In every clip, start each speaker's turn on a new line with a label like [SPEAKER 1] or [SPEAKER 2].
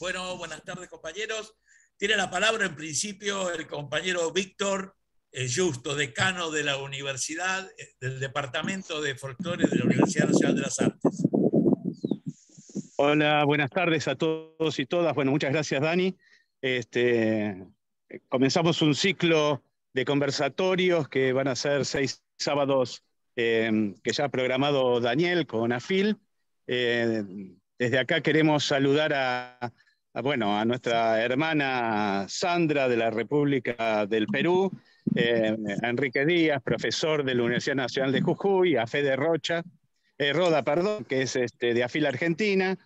[SPEAKER 1] Bueno, buenas tardes, compañeros. Tiene la palabra en principio el compañero Víctor Justo, decano de la Universidad, del Departamento de Folclore de la Universidad Nacional de las Artes.
[SPEAKER 2] Hola, buenas tardes a todos y todas. Bueno, muchas gracias, Dani. Comenzamos un ciclo de conversatorios que van a ser 6 sábados que ya ha programado Daniel con AFIL. Desde acá queremos saludar a nuestra hermana Sandra de la República del Perú, a Enrique Díaz, profesor de la Universidad Nacional de Jujuy, a Fede Roda, que es de AFIL Argentina.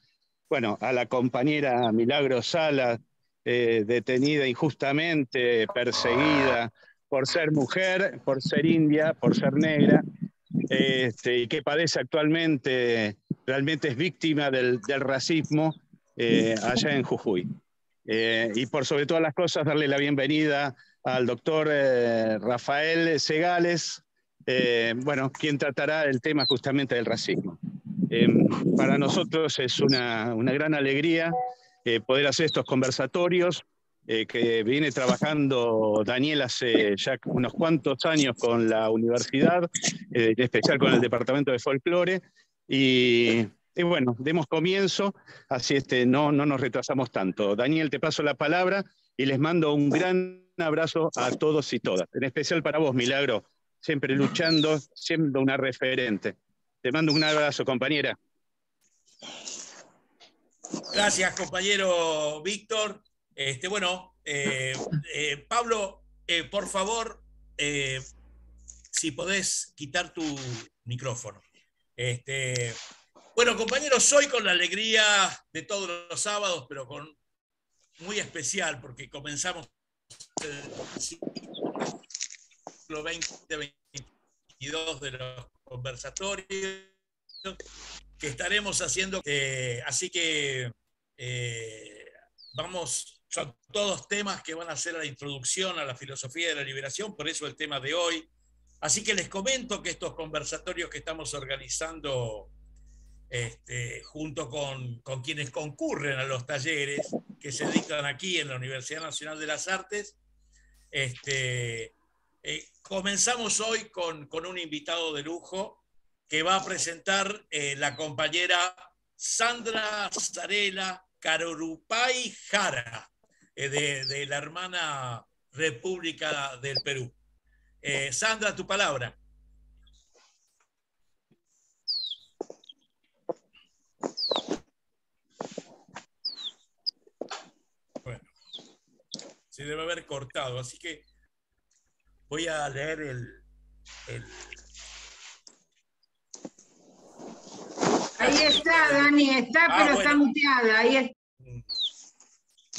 [SPEAKER 2] Bueno, a la compañera Milagros Salas, detenida injustamente, perseguida por ser mujer, por ser india, por ser negra, y que padece actualmente, realmente es víctima del racismo allá en Jujuy. Y por sobre todas las cosas, darle la bienvenida al doctor Rafael Segales, quien tratará el tema justamente del racismo. Para nosotros es una gran alegría poder hacer estos conversatorios que viene trabajando Daniel hace ya unos cuantos años con la universidad, en especial con el Departamento de Folclore, y bueno, demos comienzo, así no nos retrasamos tanto. Daniel, te paso la palabra y les mando un gran abrazo a todos y todas, en especial para vos, Milagro, siempre luchando, siendo una referente. Te mando un abrazo, compañera.
[SPEAKER 1] Gracias, compañero Víctor. Pablo, por favor, si podés quitar tu micrófono. Bueno, compañeros, hoy con la alegría de todos los sábados, pero muy especial, porque comenzamos el ciclo 2022 de los conversatorios que estaremos haciendo. Así que son todos temas que van a ser la introducción a la filosofía de la liberación, por eso el tema de hoy. Así que les comento que estos conversatorios que estamos organizando junto con quienes concurren a los talleres que se dictan aquí en la Universidad Nacional de las Artes, comenzamos hoy con un invitado de lujo que va a presentar la compañera Sandra Zarela Carorupay Jara, de la hermana República del Perú. Sandra, tu palabra. Bueno, se debe haber cortado, así que voy a leer
[SPEAKER 3] Ahí está, Dani, pero está muteada. Ahí está.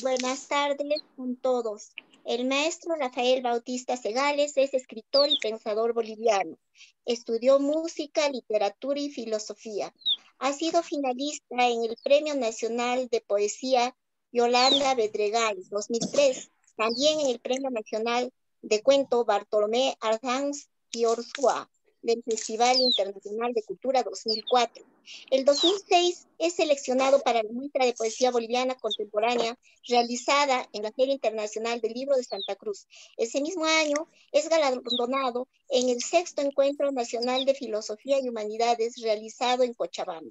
[SPEAKER 4] Buenas tardes con todos. El maestro Rafael Bautista Segales es escritor y pensador boliviano. Estudió música, literatura y filosofía. Ha sido finalista en el Premio Nacional de Poesía Yolanda Bedregal 2003, también en el Premio Nacional de Cuento Bartolomé Ardanz y Orsua del Festival Internacional de Cultura 2004. El 2006 es seleccionado para la muestra de poesía boliviana contemporánea realizada en la Feria Internacional del Libro de Santa Cruz. Ese mismo año es galardonado en el 6º Encuentro Nacional de Filosofía y Humanidades realizado en Cochabamba.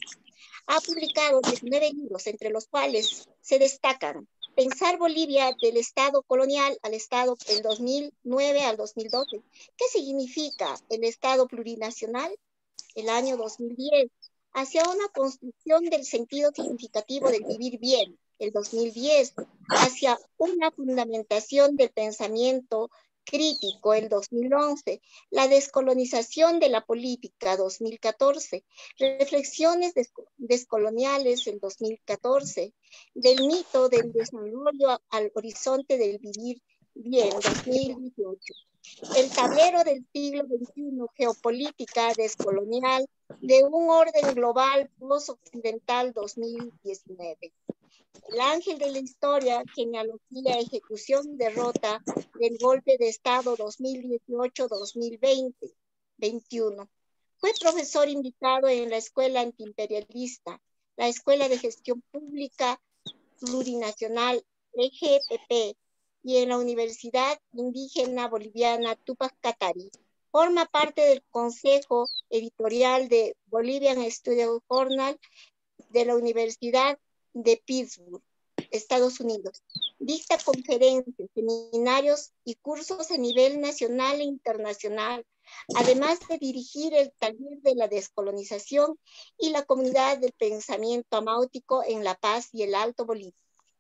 [SPEAKER 4] Ha publicado 19 libros, entre los cuales se destacan Pensar Bolivia del Estado colonial al Estado del 2009 al 2012. ¿Qué significa el Estado plurinacional? El año 2010. Hacia una construcción del sentido significativo del vivir bien, el 2010, hacia una fundamentación del pensamiento crítico, el 2011, la descolonización de la política, 2014, reflexiones descoloniales, el 2014, del mito del desarrollo al horizonte del vivir bien, 2018. El tablero del siglo XXI, geopolítica descolonial de un orden global post-occidental 2019. El ángel de la historia, genealogía, ejecución y derrota del golpe de Estado 2018-2020-21. Fue profesor invitado en la Escuela Antiimperialista, la Escuela de Gestión Pública Plurinacional EGPP y en la Universidad Indígena Boliviana Tupac Katari. Forma parte del Consejo Editorial de Bolivian Studio Journal de la Universidad de Pittsburgh, Estados Unidos. Dicta conferencias, seminarios y cursos a nivel nacional e internacional, además de dirigir el taller de la descolonización y la comunidad del pensamiento amáutico en La Paz y el Alto Bolivia.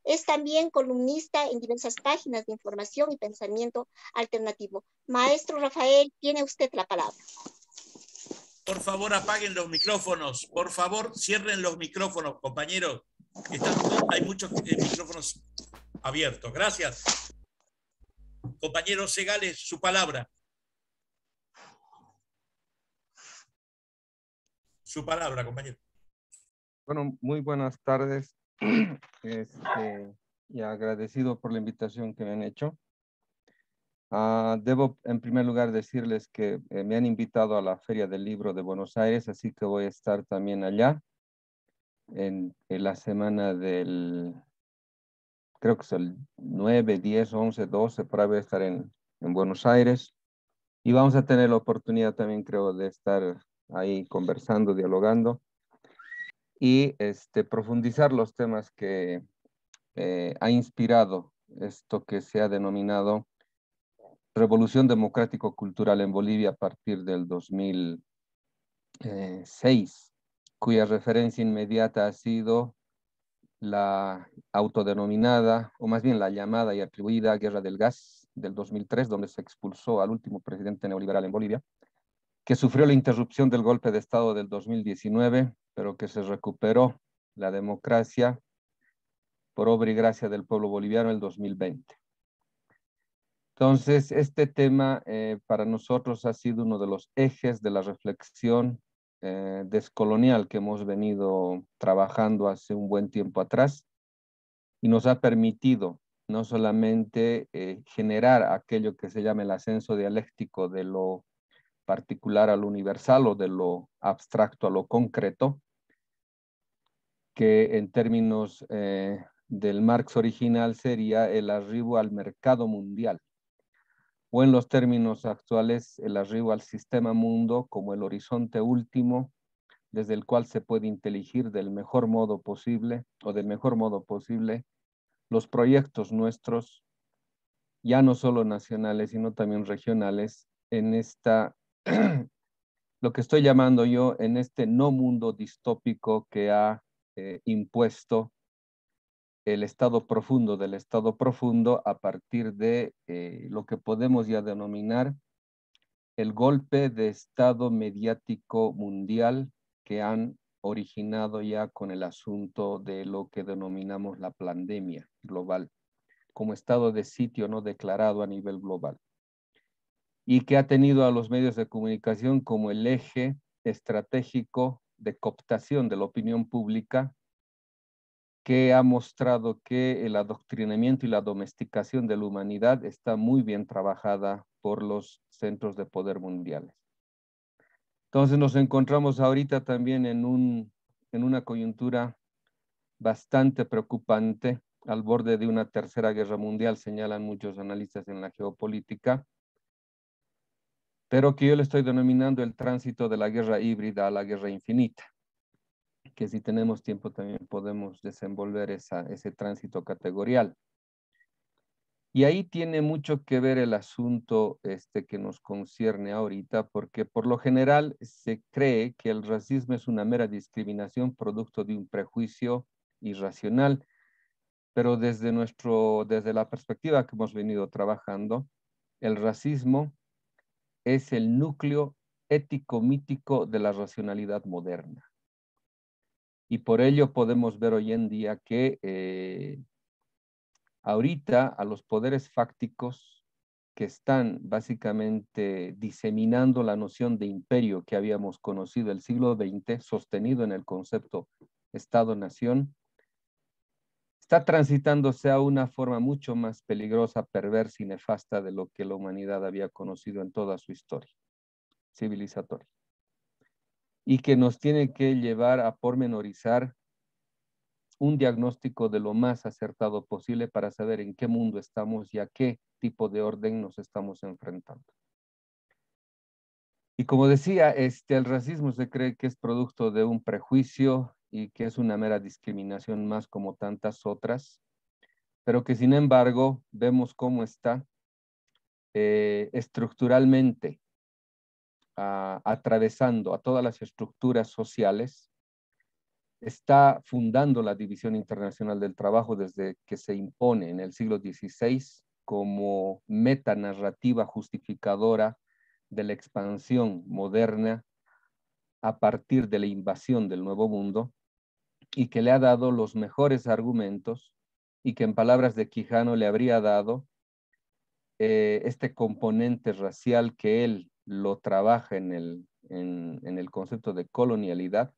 [SPEAKER 4] Es también columnista en diversas páginas de información y pensamiento alternativo. Maestro Rafael, tiene usted la palabra.
[SPEAKER 1] Por favor, apaguen los micrófonos. Por favor, cierren los micrófonos, compañeros. Hay muchos micrófonos abiertos. Gracias. Compañero Segales, su palabra. Su palabra, compañero.
[SPEAKER 5] Bueno, muy buenas tardes. Y agradecido por la invitación que me han hecho. Debo en primer lugar decirles que me han invitado a la Feria del Libro de Buenos Aires, así que voy a estar también allá en la semana del, creo que es el 9, 10, 11, 12, por ahí voy a estar en Buenos Aires. Y vamos a tener la oportunidad también, creo, de estar ahí conversando, dialogando y profundizar los temas que ha inspirado esto que se ha denominado Revolución Democrático-Cultural en Bolivia a partir del 2006, cuya referencia inmediata ha sido la autodenominada, o más bien la llamada y atribuida Guerra del Gas del 2003, donde se expulsó al último presidente neoliberal en Bolivia, que sufrió la interrupción del golpe de Estado del 2019, pero que se recuperó la democracia por obra y gracia del pueblo boliviano en el 2020. Entonces, este tema para nosotros ha sido uno de los ejes de la reflexión descolonial que hemos venido trabajando hace un buen tiempo atrás y nos ha permitido no solamente generar aquello que se llama el ascenso dialéctico de lo particular a lo universal o de lo abstracto a lo concreto, que en términos del Marx original sería el arribo al mercado mundial, o en los términos actuales, el arribo al sistema mundo como el horizonte último desde el cual se puede inteligir del mejor modo posible o del mejor modo posible los proyectos nuestros, ya no solo nacionales, sino también regionales, en esta, lo que estoy llamando yo, en este no mundo distópico que ha impuesto el estado profundo del estado profundo a partir de lo que podemos ya denominar el golpe de estado mediático mundial que han originado ya con el asunto de lo que denominamos la pandemia global, como estado de sitio no declarado a nivel global, y que ha tenido a los medios de comunicación como el eje estratégico de cooptación de la opinión pública, que ha mostrado que el adoctrinamiento y la domesticación de la humanidad está muy bien trabajada por los centros de poder mundiales. Entonces nos encontramos ahorita también en una coyuntura bastante preocupante, al borde de una tercera guerra mundial, señalan muchos analistas en la geopolítica, pero que yo le estoy denominando el tránsito de la guerra híbrida a la guerra infinita, que si tenemos tiempo también podemos desenvolver ese tránsito categorial. Y ahí tiene mucho que ver el asunto que nos concierne ahorita, porque por lo general se cree que el racismo es una mera discriminación producto de un prejuicio irracional, pero desde la perspectiva que hemos venido trabajando, el racismo es el núcleo ético-mítico de la racionalidad moderna. Y por ello podemos ver hoy en día que ahorita a los poderes fácticos que están básicamente diseminando la noción de imperio que habíamos conocido el siglo XX, sostenido en el concepto Estado-Nación, está transitándose a una forma mucho más peligrosa, perversa y nefasta de lo que la humanidad había conocido en toda su historia civilizatoria. Y que nos tiene que llevar a pormenorizar un diagnóstico de lo más acertado posible para saber en qué mundo estamos y a qué tipo de orden nos estamos enfrentando. Y como decía, el racismo se cree que es producto de un prejuicio y que es una mera discriminación más como tantas otras, pero que sin embargo vemos cómo está estructuralmente atravesando a todas las estructuras sociales, está fundando la División Internacional del Trabajo desde que se impone en el siglo XVI como metanarrativa justificadora de la expansión moderna a partir de la invasión del Nuevo Mundo, y que le ha dado los mejores argumentos y que en palabras de Quijano le habría dado este componente racial que él lo trabaja en el concepto de colonialidad,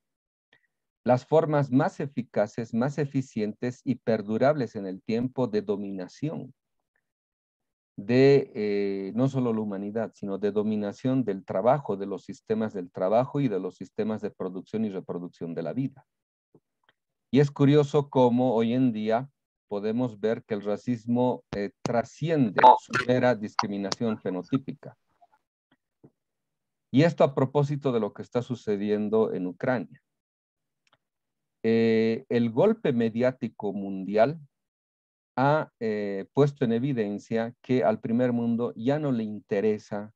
[SPEAKER 5] las formas más eficaces, más eficientes y perdurables en el tiempo de dominación de no solo la humanidad, sino de dominación del trabajo, de los sistemas del trabajo y de los sistemas de producción y reproducción de la vida. Y es curioso cómo hoy en día podemos ver que el racismo trasciende su mera discriminación fenotípica. Y esto a propósito de lo que está sucediendo en Ucrania. El golpe mediático mundial ha puesto en evidencia que al primer mundo ya no le interesa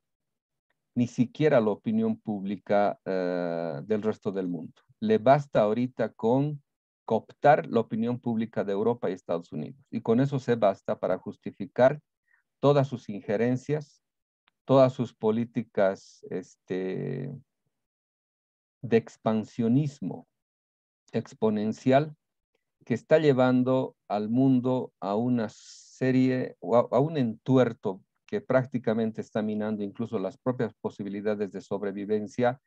[SPEAKER 5] ni siquiera la opinión pública del resto del mundo. Le basta ahorita con cooptar la opinión pública de Europa y Estados Unidos. Y con eso se basta para justificar todas sus injerencias, todas sus políticas de expansionismo exponencial que está llevando al mundo a una serie, o a un entuerto que prácticamente está minando incluso las propias posibilidades de sobrevivencia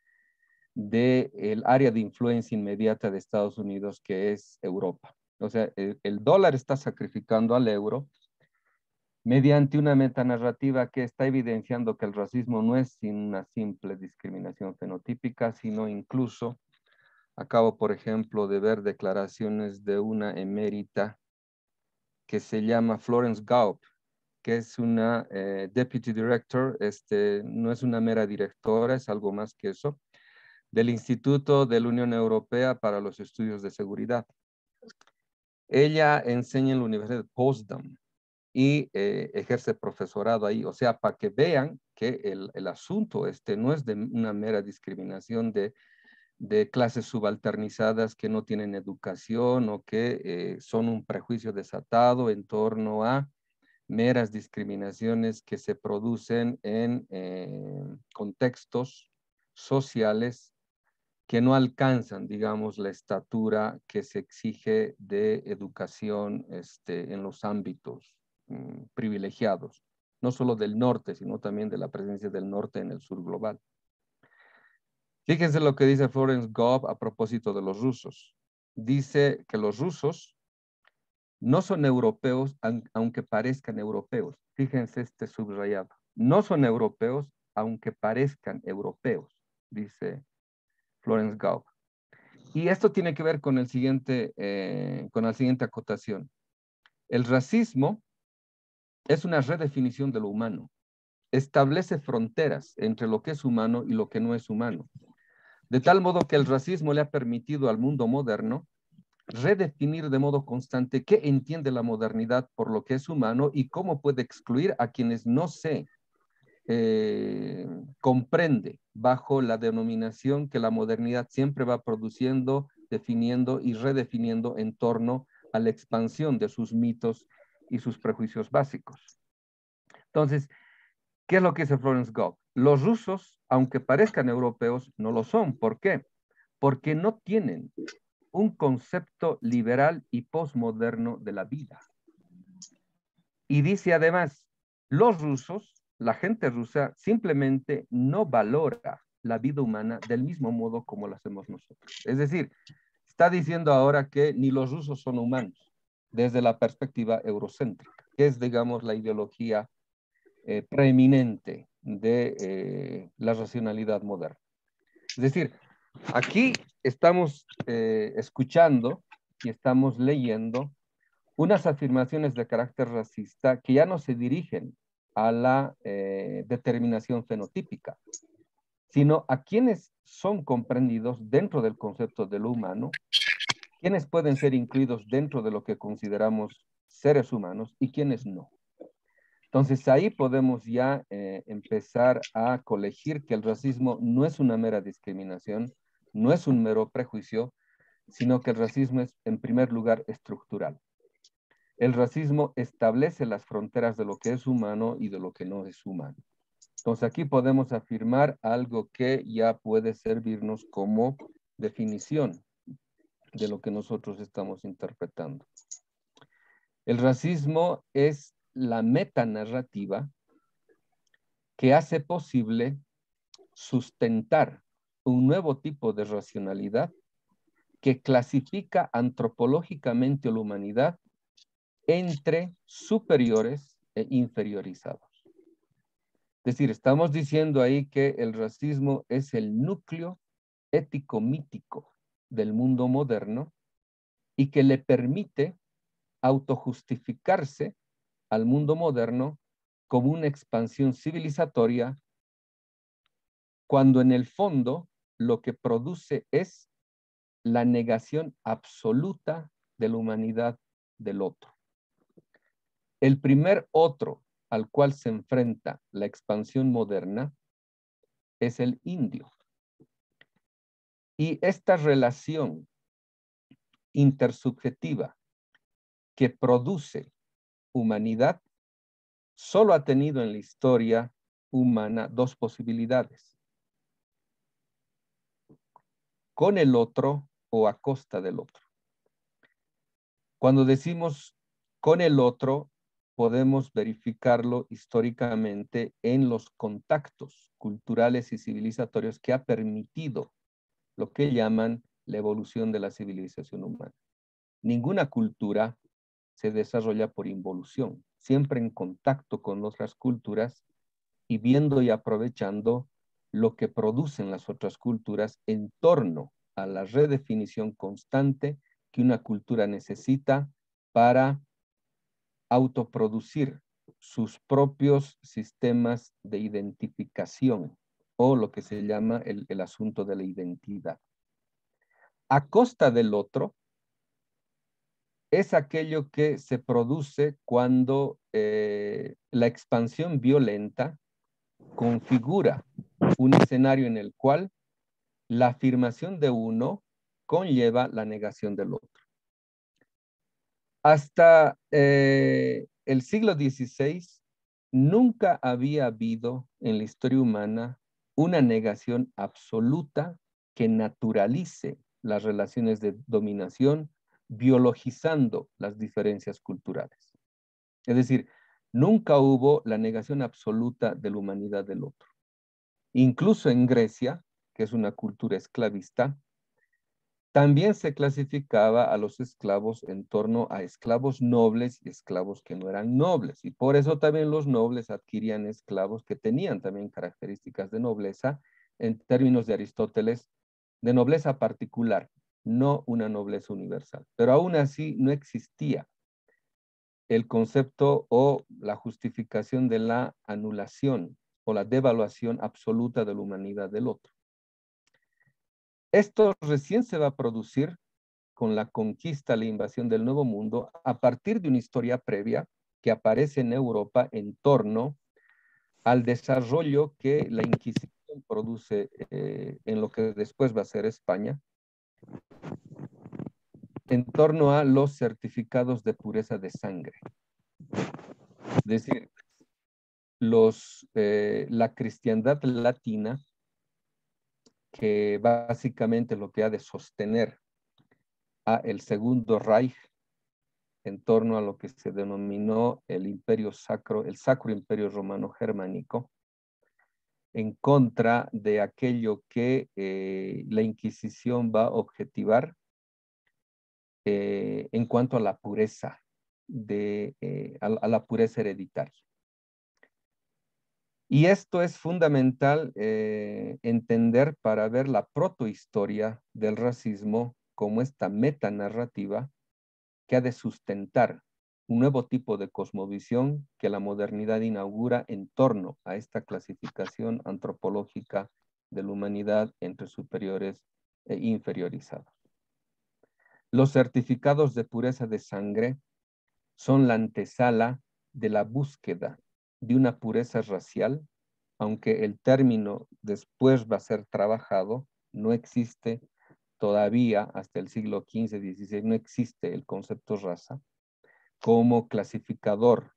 [SPEAKER 5] del área de influencia inmediata de Estados Unidos, que es Europa. O sea, el dólar está sacrificando al euro mediante una metanarrativa que está evidenciando que el racismo no es una simple discriminación fenotípica, sino incluso, acabo por ejemplo de ver declaraciones de una emérita que se llama Florence Gaub, que es una Deputy Director, no es una mera directora, es algo más que eso, del Instituto de la Unión Europea para los Estudios de Seguridad. Ella enseña en la Universidad de Potsdam y ejerce profesorado ahí, o sea, para que vean que el asunto no es de una mera discriminación de clases subalternizadas que no tienen educación o que son un prejuicio desatado en torno a meras discriminaciones que se producen en contextos sociales que no alcanzan, digamos, la estatura que se exige de educación en los ámbitos privilegiados, no solo del norte, sino también de la presencia del norte en el sur global. Fíjense lo que dice Florence Gaub a propósito de los rusos. Dice que los rusos no son europeos, aunque parezcan europeos. Fíjense este subrayado. No son europeos, aunque parezcan europeos, dice Florence Gaub. Y esto tiene que ver con la siguiente acotación. El racismo es una redefinición de lo humano. Establece fronteras entre lo que es humano y lo que no es humano. De tal modo que el racismo le ha permitido al mundo moderno redefinir de modo constante qué entiende la modernidad por lo que es humano y cómo puede excluir a quienes no se comprende bajo la denominación que la modernidad siempre va produciendo, definiendo y redefiniendo en torno a la expansión de sus mitos y sus prejuicios básicos. Entonces, ¿qué es lo que dice Florence Gaub? Los rusos, aunque parezcan europeos, no lo son. ¿Por qué? Porque no tienen un concepto liberal y posmoderno de la vida. Y dice además, los rusos, la gente rusa, simplemente no valora la vida humana del mismo modo como lo hacemos nosotros. Es decir, está diciendo ahora que ni los rusos son humanos, desde la perspectiva eurocéntrica, que es, digamos, la ideología preeminente de la racionalidad moderna. Es decir, aquí estamos escuchando y estamos leyendo unas afirmaciones de carácter racista que ya no se dirigen a la determinación fenotípica, sino a quienes son comprendidos dentro del concepto de lo humano, quienes pueden ser incluidos dentro de lo que consideramos seres humanos y quienes no. Entonces ahí podemos ya empezar a colegir que el racismo no es una mera discriminación, no es un mero prejuicio, sino que el racismo es en primer lugar estructural. El racismo establece las fronteras de lo que es humano y de lo que no es humano. Entonces aquí podemos afirmar algo que ya puede servirnos como definición de lo que nosotros estamos interpretando. El racismo es la metanarrativa que hace posible sustentar un nuevo tipo de racionalidad que clasifica antropológicamente a la humanidad entre superiores e inferiorizados. Es decir, estamos diciendo ahí que el racismo es el núcleo ético-mítico del mundo moderno y que le permite autojustificarse al mundo moderno como una expansión civilizatoria, cuando en el fondo lo que produce es la negación absoluta de la humanidad del otro. El primer otro al cual se enfrenta la expansión moderna es el indio. Y esta relación intersubjetiva que produce humanidad solo ha tenido en la historia humana dos posibilidades: con el otro o a costa del otro. Cuando decimos con el otro, podemos verificarlo históricamente en los contactos culturales y civilizatorios que ha permitido lo que llaman la evolución de la civilización humana. Ninguna cultura se desarrolla por involución, siempre en contacto con otras culturas y viendo y aprovechando lo que producen las otras culturas en torno a la redefinición constante que una cultura necesita para autoproducir sus propios sistemas de identificación, o lo que se llama el asunto de la identidad. A costa del otro es aquello que se produce cuando la expansión violenta configura un escenario en el cual la afirmación de uno conlleva la negación del otro. Hasta el siglo XVI nunca había habido en la historia humana una negación absoluta que naturalice las relaciones de dominación, biologizando las diferencias culturales. Es decir, nunca hubo la negación absoluta de la humanidad del otro. Incluso en Grecia, que es una cultura esclavista, también se clasificaba a los esclavos en torno a esclavos nobles y esclavos que no eran nobles. Y por eso también los nobles adquirían esclavos que tenían también características de nobleza, en términos de Aristóteles, de nobleza particular, no una nobleza universal. Pero aún así no existía el concepto o la justificación de la anulación o la devaluación absoluta de la humanidad del otro. Esto recién se va a producir con la conquista, la invasión del Nuevo Mundo, a partir de una historia previa que aparece en Europa en torno al desarrollo que la Inquisición produce en lo que después va a ser España, en torno a los certificados de pureza de sangre. Es decir, la cristiandad latina, que básicamente lo que ha de sostener a el Segundo Reich en torno a lo que se denominó el Imperio Sacro, el Sacro Imperio Romano Germánico, en contra de aquello que la Inquisición va a objetivar en cuanto a la pureza, a la pureza hereditaria. Y esto es fundamental entender para ver la protohistoria del racismo como esta metanarrativa que ha de sustentar un nuevo tipo de cosmovisión que la modernidad inaugura en torno a esta clasificación antropológica de la humanidad entre superiores e inferiorizados. Los certificados de pureza de sangre son la antesala de la búsqueda de una pureza racial, aunque el término después va a ser trabajado, no existe todavía hasta el siglo XV, XVI, no existe el concepto raza como clasificador,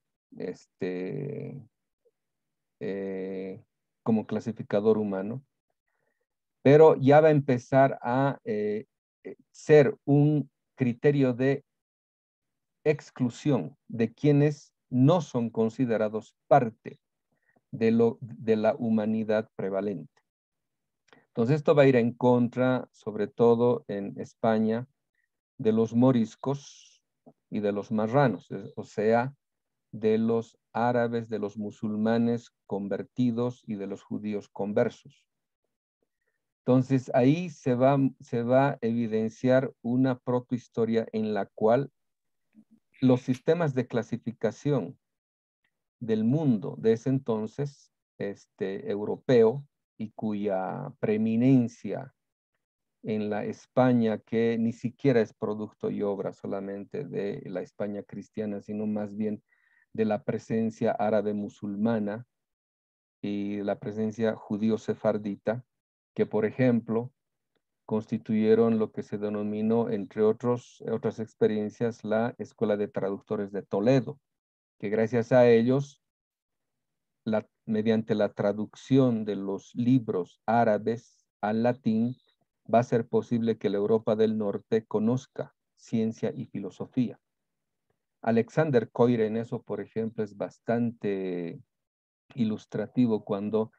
[SPEAKER 5] como clasificador humano, pero ya va a empezar a ser un criterio de exclusión de quienes no son considerados parte de la humanidad prevalente. Entonces esto va a ir en contra, sobre todo en España, de los moriscos y de los marranos, o sea, de los árabes, de los musulmanes convertidos y de los judíos conversos. Entonces ahí se va a evidenciar una protohistoria en la cual los sistemas de clasificación del mundo de ese entonces, europeo, y cuya preeminencia en la España, que ni siquiera es producto y obra solamente de la España cristiana, sino más bien de la presencia árabe musulmana y la presencia judío-sefardita, que por ejemplo constituyeron lo que se denominó, entre otras experiencias, la Escuela de Traductores de Toledo, que gracias a ellos, mediante la traducción de los libros árabes al latín, va a ser posible que la Europa del Norte conozca ciencia y filosofía. Alexander Coira en eso, por ejemplo, es bastante ilustrativo cuando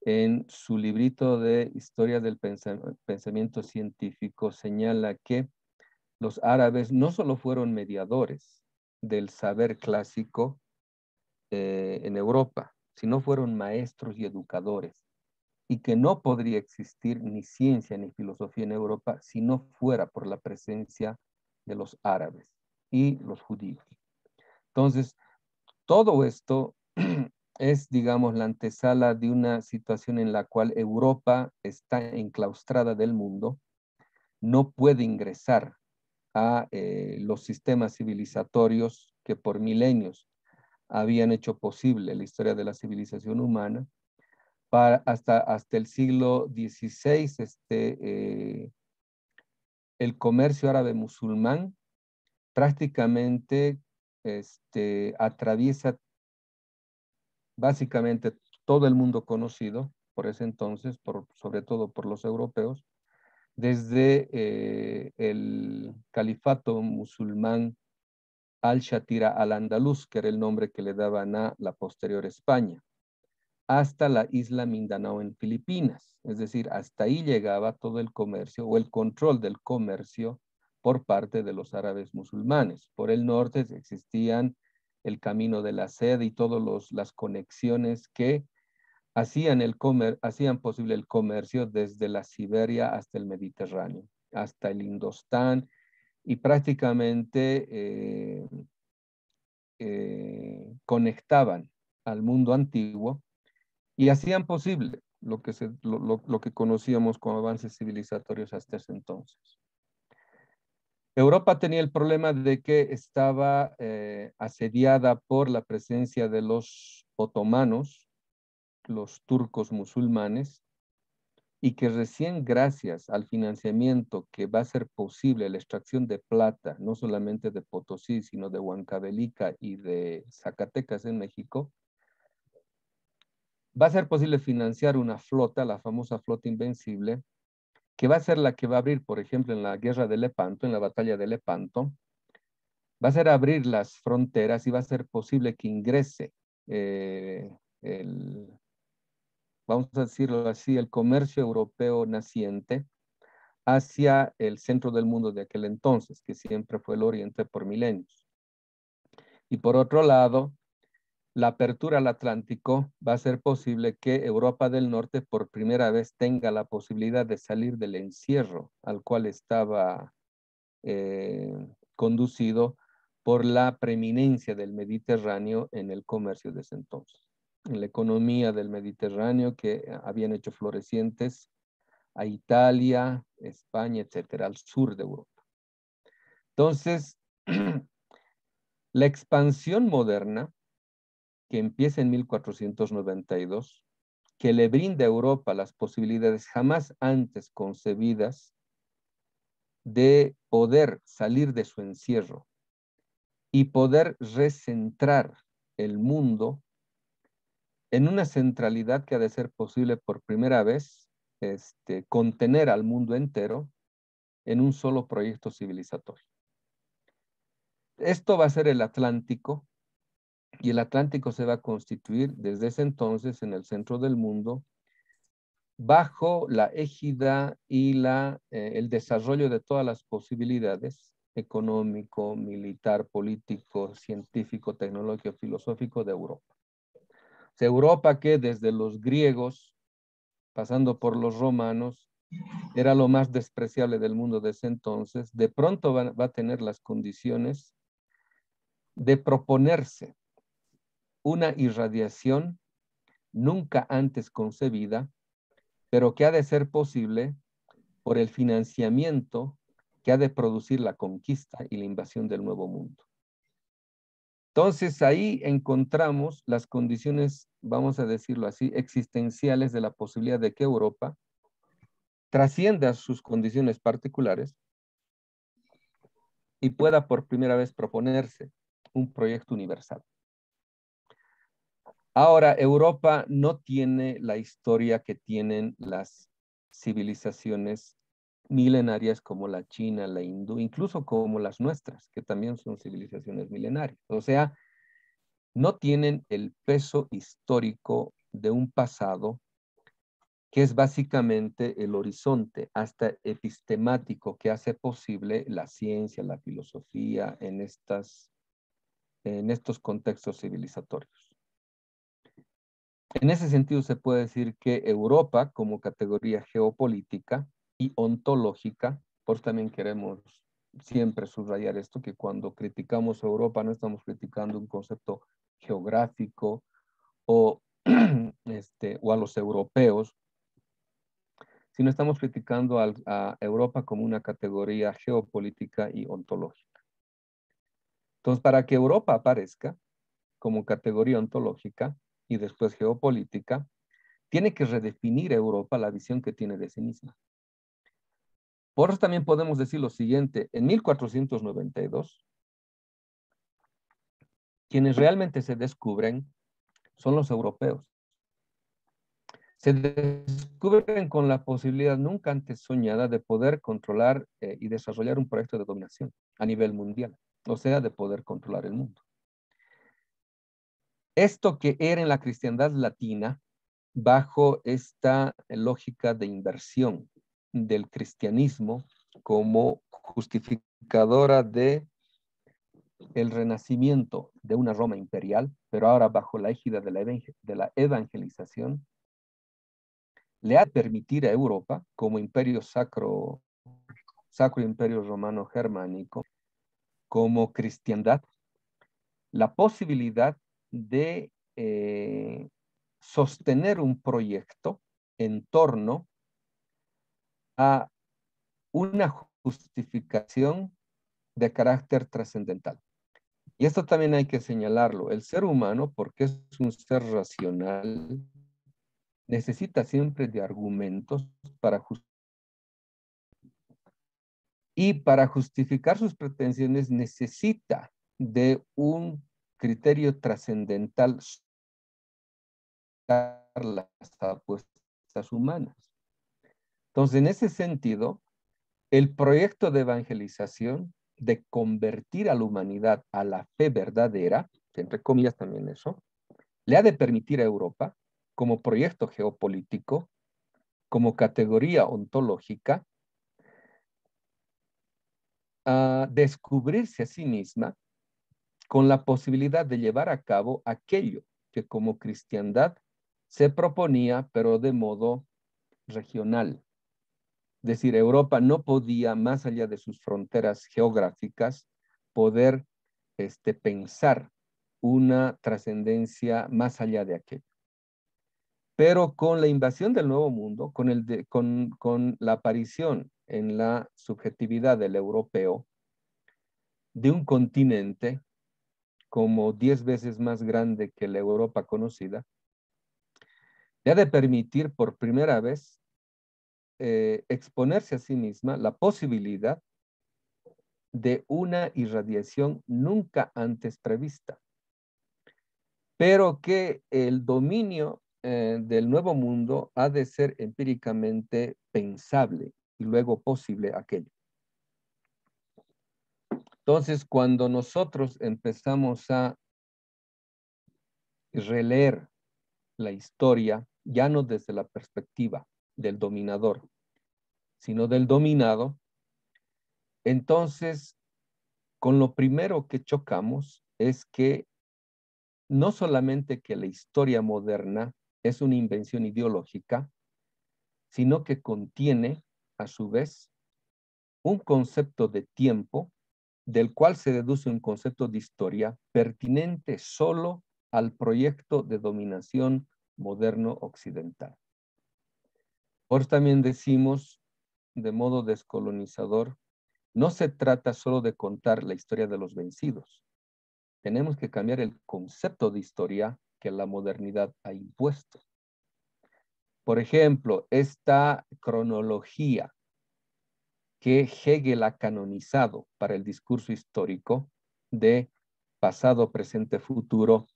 [SPEAKER 5] en su librito de Historia del Pensamiento Científico señala que los árabes no solo fueron mediadores del saber clásico en Europa, sino fueron maestros y educadores, y que no podría existir ni ciencia ni filosofía en Europa si no fuera por la presencia de los árabes y los judíos. Entonces, todo esto es, digamos, la antesala de una situación en la cual Europa está enclaustrada del mundo, no puede ingresar a los sistemas civilizatorios que por milenios habían hecho posible la historia de la civilización humana. Hasta el siglo XVI, el comercio árabe musulmán prácticamente atraviesa básicamente todo el mundo conocido por ese entonces, sobre todo por los europeos, desde el califato musulmán al-Shatira al-Andalus, que era el nombre que le daban a la posterior España, hasta la isla Mindanao en Filipinas. Es decir, hasta ahí llegaba todo el comercio o el control del comercio por parte de los árabes musulmanes. Por el norte existían el camino de la seda y todas las conexiones que hacían posible el comercio desde la Siberia hasta el Mediterráneo, hasta el Indostán, y prácticamente conectaban al mundo antiguo y hacían posible lo que conocíamos como avances civilizatorios hasta ese entonces. Europa tenía el problema de que estaba asediada por la presencia de los otomanos, los turcos musulmanes, y que recién gracias al financiamiento que va a ser posible la extracción de plata, no solamente de Potosí, sino de Huancavelica y de Zacatecas en México, va a ser posible financiar una flota, la famosa flota invencible, que va a ser la que va a abrir, por ejemplo, en la guerra de Lepanto, en la batalla de Lepanto, va a ser abrir las fronteras y va a ser posible que ingrese vamos a decirlo así, el comercio europeo naciente hacia el centro del mundo de aquel entonces, que siempre fue el Oriente por milenios. Y por otro lado, la apertura al Atlántico va a ser posible que Europa del Norte por primera vez tenga la posibilidad de salir del encierro al cual estaba conducido por la preeminencia del Mediterráneo en el comercio de ese entonces, en la economía del Mediterráneo que habían hecho florecientes a Italia, España, etcétera, al sur de Europa. Entonces, la expansión moderna, que empieza en 1492, que le brinda a Europa las posibilidades jamás antes concebidas de poder salir de su encierro y poder recentrar el mundo en una centralidad que ha de ser posible por primera vez, contener al mundo entero en un solo proyecto civilizatorio. Esto va a ser el Atlántico, y el Atlántico se va a constituir desde ese entonces en el centro del mundo, bajo la égida y el desarrollo de todas las posibilidades económico, militar, político, científico, tecnológico, filosófico de Europa. O sea, Europa que desde los griegos, pasando por los romanos, era lo más despreciable del mundo de ese entonces, de pronto va a tener las condiciones de proponerse una irradiación nunca antes concebida, pero que ha de ser posible por el financiamiento que ha de producir la conquista y la invasión del Nuevo Mundo. Entonces ahí encontramos las condiciones, vamos a decirlo así, existenciales de la posibilidad de que Europa trascienda sus condiciones particulares y pueda por primera vez proponerse un proyecto universal. Ahora, Europa no tiene la historia que tienen las civilizaciones milenarias como la China, la hindú, incluso como las nuestras, que también son civilizaciones milenarias. O sea, no tienen el peso histórico de un pasado que es básicamente el horizonte hasta epistemático que hace posible la ciencia, la filosofía en estos contextos civilizatorios. En ese sentido se puede decir que Europa como categoría geopolítica y ontológica, por eso también queremos siempre subrayar esto, que cuando criticamos a Europa no estamos criticando un concepto geográfico o a los europeos, sino estamos criticando a Europa como una categoría geopolítica y ontológica. Entonces, para que Europa aparezca como categoría ontológica y después geopolítica, tiene que redefinir Europa la visión que tiene de sí misma. Por eso también podemos decir lo siguiente: en 1492, quienes realmente se descubren son los europeos. Se descubren con la posibilidad nunca antes soñada de poder controlar y desarrollar un proyecto de dominación a nivel mundial, o sea, de poder controlar el mundo. Esto que era en la cristiandad latina, bajo esta lógica de inversión del cristianismo como justificadora de el renacimiento de una Roma imperial, pero ahora bajo la égida de la evangelización, le ha de permitir a Europa, como imperio sacro imperio romano germánico, como cristiandad, la posibilidad de sostener un proyecto en torno a una justificación de carácter trascendental. Y esto también hay que señalarlo. El ser humano, porque es un ser racional, necesita siempre de argumentos y para justificar sus pretensiones necesita de un criterio trascendental sobre las apuestas humanas. Entonces, en ese sentido, el proyecto de evangelización, de convertir a la humanidad a la fe verdadera, entre comillas también eso, le ha de permitir a Europa, como proyecto geopolítico, como categoría ontológica, a descubrirse a sí misma con la posibilidad de llevar a cabo aquello que como cristiandad se proponía, pero de modo regional. Es decir, Europa no podía, más allá de sus fronteras geográficas, poder pensar una trascendencia más allá de aquello. Pero con la invasión del Nuevo Mundo, con la aparición en la subjetividad del europeo de un continente como 10 veces más grande que la Europa conocida, le ha de permitir por primera vez exponerse a sí misma la posibilidad de una irradiación nunca antes prevista, pero que el dominio del Nuevo Mundo ha de ser empíricamente pensable y luego posible aquello. Entonces, cuando nosotros empezamos a releer la historia, ya no desde la perspectiva del dominador, sino del dominado, entonces, con lo primero que chocamos es que no solamente que la historia moderna es una invención ideológica, sino que contiene, a su vez, un concepto de tiempo, del cual se deduce un concepto de historia pertinente solo al proyecto de dominación moderno occidental. Por eso también decimos, de modo descolonizador, no se trata solo de contar la historia de los vencidos. Tenemos que cambiar el concepto de historia que la modernidad ha impuesto. Por ejemplo, esta cronología que Hegel ha canonizado para el discurso histórico de pasado, presente, futuro,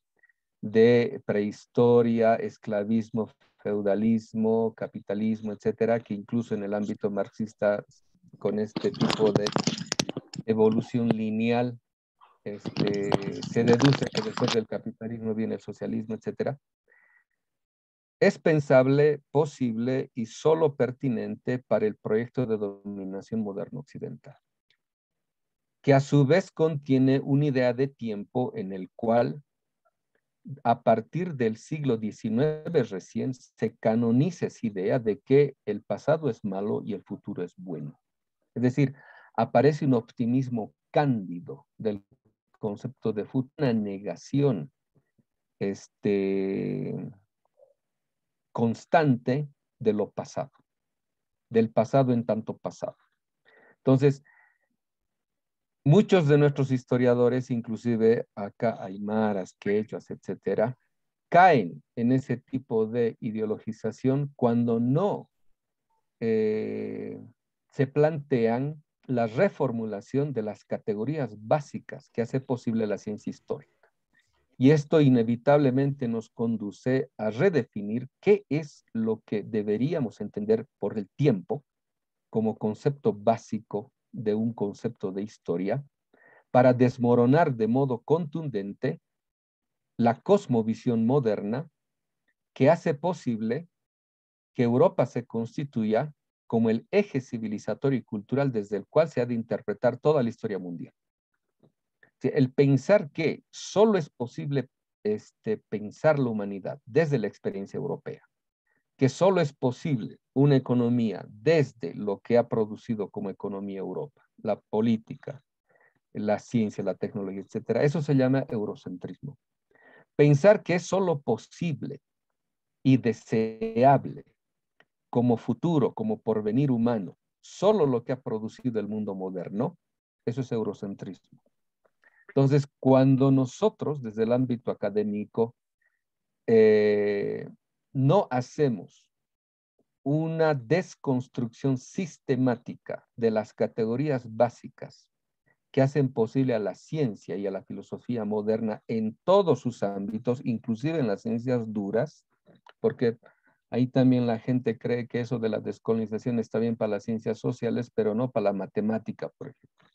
[SPEAKER 5] de prehistoria, esclavismo, feudalismo, capitalismo, etcétera, que incluso en el ámbito marxista, con este tipo de evolución lineal, se deduce que después del capitalismo viene el socialismo, etcétera. Es pensable, posible y solo pertinente para el proyecto de dominación moderno occidental, que a su vez contiene una idea de tiempo en el cual, a partir del siglo XIX recién, se canoniza esa idea de que el pasado es malo y el futuro es bueno. Es decir, aparece un optimismo cándido del concepto de futuro, una negación constante de lo pasado, del pasado en tanto pasado. Entonces, muchos de nuestros historiadores, inclusive acá aymaras, quechuas, etcétera, caen en ese tipo de ideologización cuando no se plantean la reformulación de las categorías básicas que hace posible la ciencia histórica. Y esto inevitablemente nos conduce a redefinir qué es lo que deberíamos entender por el tiempo como concepto básico de un concepto de historia, para desmoronar de modo contundente la cosmovisión moderna que hace posible que Europa se constituya como el eje civilizatorio y cultural desde el cual se ha de interpretar toda la historia mundial. El pensar que solo es posible pensar la humanidad desde la experiencia europea, que solo es posible una economía desde lo que ha producido como economía Europa, la política, la ciencia, la tecnología, etcétera, eso se llama eurocentrismo. Pensar que es solo posible y deseable como futuro, como porvenir humano, solo lo que ha producido el mundo moderno, eso es eurocentrismo. Entonces, cuando nosotros, desde el ámbito académico, no hacemos una desconstrucción sistemática de las categorías básicas que hacen posible a la ciencia y a la filosofía moderna en todos sus ámbitos, inclusive en las ciencias duras, porque ahí también la gente cree que eso de la descolonización está bien para las ciencias sociales, pero no para la matemática, por ejemplo,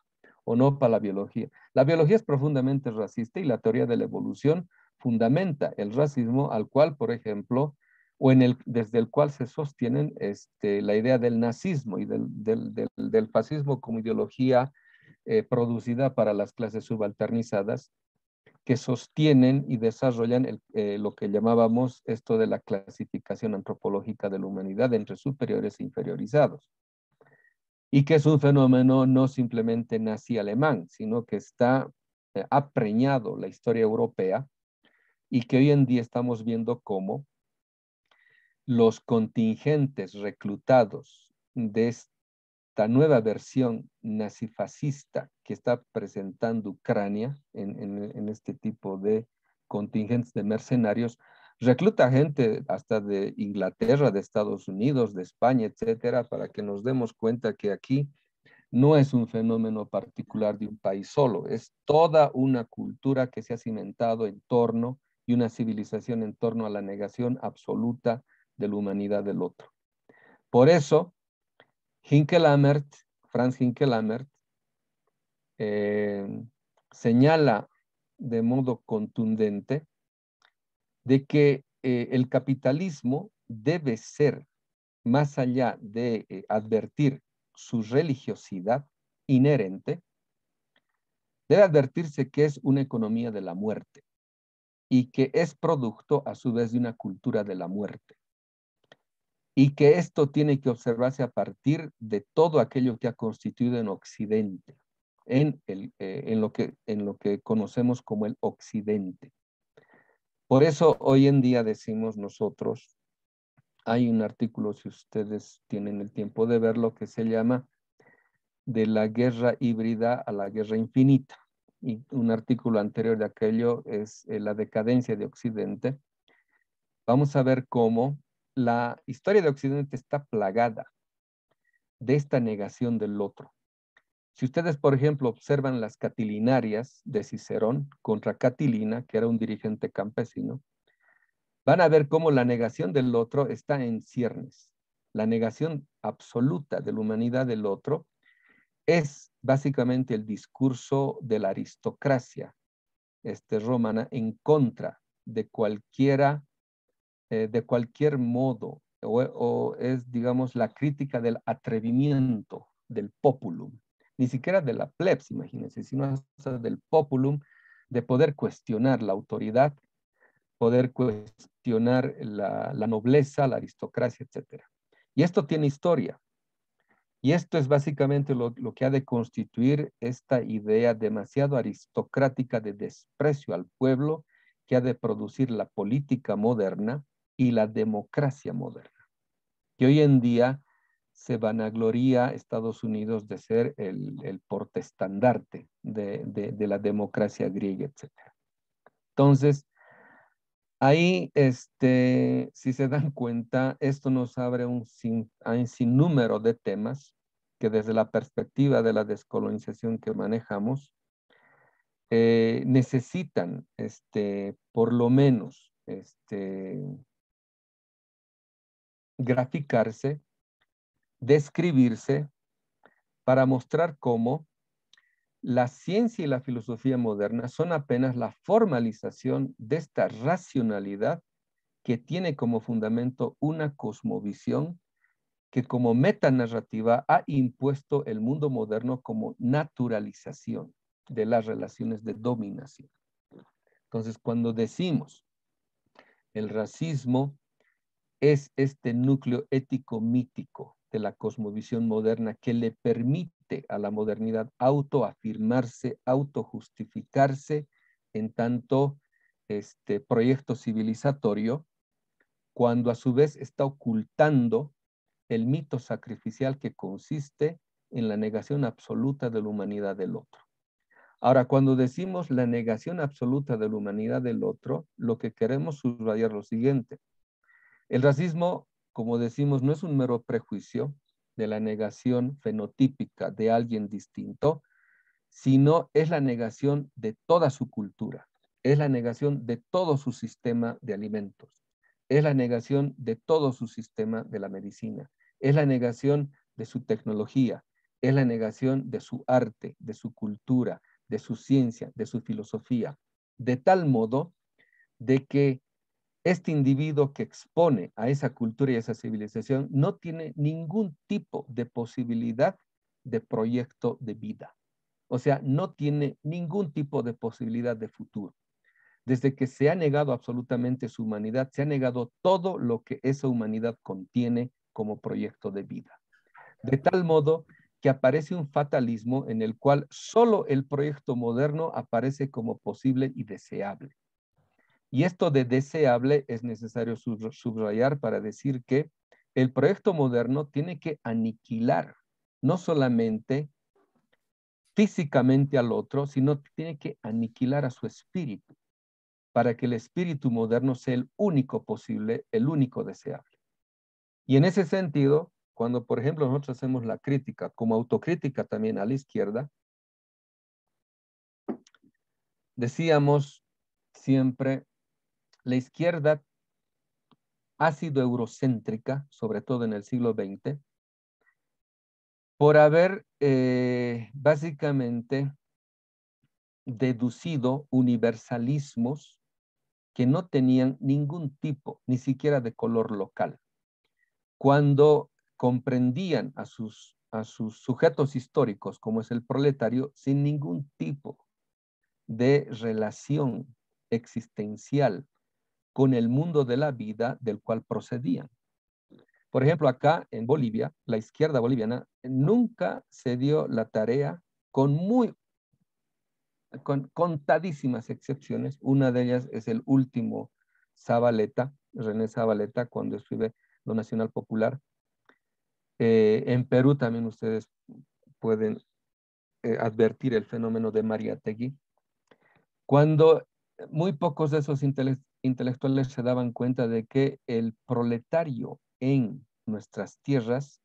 [SPEAKER 5] o no para la biología. La biología es profundamente racista y la teoría de la evolución fundamenta el racismo al cual, por ejemplo, o desde el cual se sostienen la idea del nazismo y del fascismo como ideología producida para las clases subalternizadas, que sostienen y desarrollan lo que llamábamos esto de la clasificación antropológica de la humanidad entre superiores e inferiorizados. y que es un fenómeno no simplemente nazi alemán, sino que ha preñado la historia europea y que hoy en día estamos viendo cómo los contingentes reclutados de esta nueva versión nazifascista que está presentando Ucrania en este tipo de contingentes de mercenarios, recluta gente hasta de Inglaterra, de Estados Unidos, de España, etcétera, para que nos demos cuenta que aquí no es un fenómeno particular de un país solo, es toda una cultura que se ha cimentado en torno y una civilización en torno a la negación absoluta de la humanidad del otro. Por eso, Franz Hinckelamert, señala de modo contundente de que el capitalismo debe ser, más allá de advertir su religiosidad inherente, debe advertirse que es una economía de la muerte y que es producto a su vez de una cultura de la muerte. Y que esto tiene que observarse a partir de todo aquello que ha constituido en Occidente, en lo que conocemos como el Occidente. Por eso hoy en día decimos nosotros, hay un artículo, si ustedes tienen el tiempo de verlo, que se llama De la guerra híbrida a la guerra infinita. Y un artículo anterior de aquello es La decadencia de Occidente. Vamos a ver cómo la historia de Occidente está plagada de esta negación del otro. Si ustedes, por ejemplo, observan las catilinarias de Cicerón contra Catilina, que era un dirigente campesino, van a ver cómo la negación del otro está en ciernes. La negación absoluta de la humanidad del otro es básicamente el discurso de la aristocracia romana en contra de cualquier modo, o es, digamos, la crítica del atrevimiento, del populum, ni siquiera de la plebs, imagínense, sino del populum, de poder cuestionar la autoridad, poder cuestionar la nobleza, la aristocracia, etc. Y esto tiene historia. Y esto es básicamente lo que ha de constituir esta idea demasiado aristocrática de desprecio al pueblo que ha de producir la política moderna y la democracia moderna, que hoy en día se vanagloria Estados Unidos de ser el portaestandarte de la democracia griega, etc. Entonces, ahí, si se dan cuenta, esto nos abre un sinnúmero de temas que desde la perspectiva de la descolonización que manejamos, necesitan, por lo menos, graficarse, describirse, para mostrar cómo la ciencia y la filosofía moderna son apenas la formalización de esta racionalidad que tiene como fundamento una cosmovisión que como metanarrativa ha impuesto el mundo moderno como naturalización de las relaciones de dominación. Entonces, cuando decimos el racismo es este núcleo ético mítico de la cosmovisión moderna que le permite a la modernidad autoafirmarse, autojustificarse en tanto proyecto civilizatorio, cuando a su vez está ocultando el mito sacrificial que consiste en la negación absoluta de la humanidad del otro. Ahora, cuando decimos la negación absoluta de la humanidad del otro, lo que queremos subrayar es lo siguiente. El racismo, como decimos, no es un mero prejuicio de la negación fenotípica de alguien distinto, sino es la negación de toda su cultura, es la negación de todo su sistema de alimentos, es la negación de todo su sistema de la medicina, es la negación de su tecnología, es la negación de su arte, de su cultura, de su ciencia, de su filosofía, de tal modo de que este individuo que expone a esa cultura y a esa civilización no tiene ningún tipo de posibilidad de proyecto de vida. O sea, no tiene ningún tipo de posibilidad de futuro. Desde que se ha negado absolutamente su humanidad, se ha negado todo lo que esa humanidad contiene como proyecto de vida. De tal modo que aparece un fatalismo en el cual solo el proyecto moderno aparece como posible y deseable. Y esto de deseable es necesario subrayar para decir que el proyecto moderno tiene que aniquilar no solamente físicamente al otro, sino que tiene que aniquilar a su espíritu, para que el espíritu moderno sea el único posible, el único deseable. Y en ese sentido, cuando por ejemplo nosotros hacemos la crítica, como autocrítica también a la izquierda, decíamos siempre, la izquierda ha sido eurocéntrica, sobre todo en el siglo XX, por haber básicamente deducido universalismos que no tenían ningún tipo, ni siquiera de color local. Cuando comprendían a sus sujetos históricos, como es el proletario, sin ningún tipo de relación existencial con el mundo de la vida del cual procedían. Por ejemplo, acá en Bolivia, la izquierda boliviana nunca se dio la tarea, con contadísimas excepciones. Una de ellas es el último Zabaleta, René Zabaleta, cuando escribe Lo Nacional Popular. En Perú también ustedes pueden advertir el fenómeno de Mariátegui. Cuando muy pocos de esos intelectuales se daban cuenta de que el proletario en nuestras tierras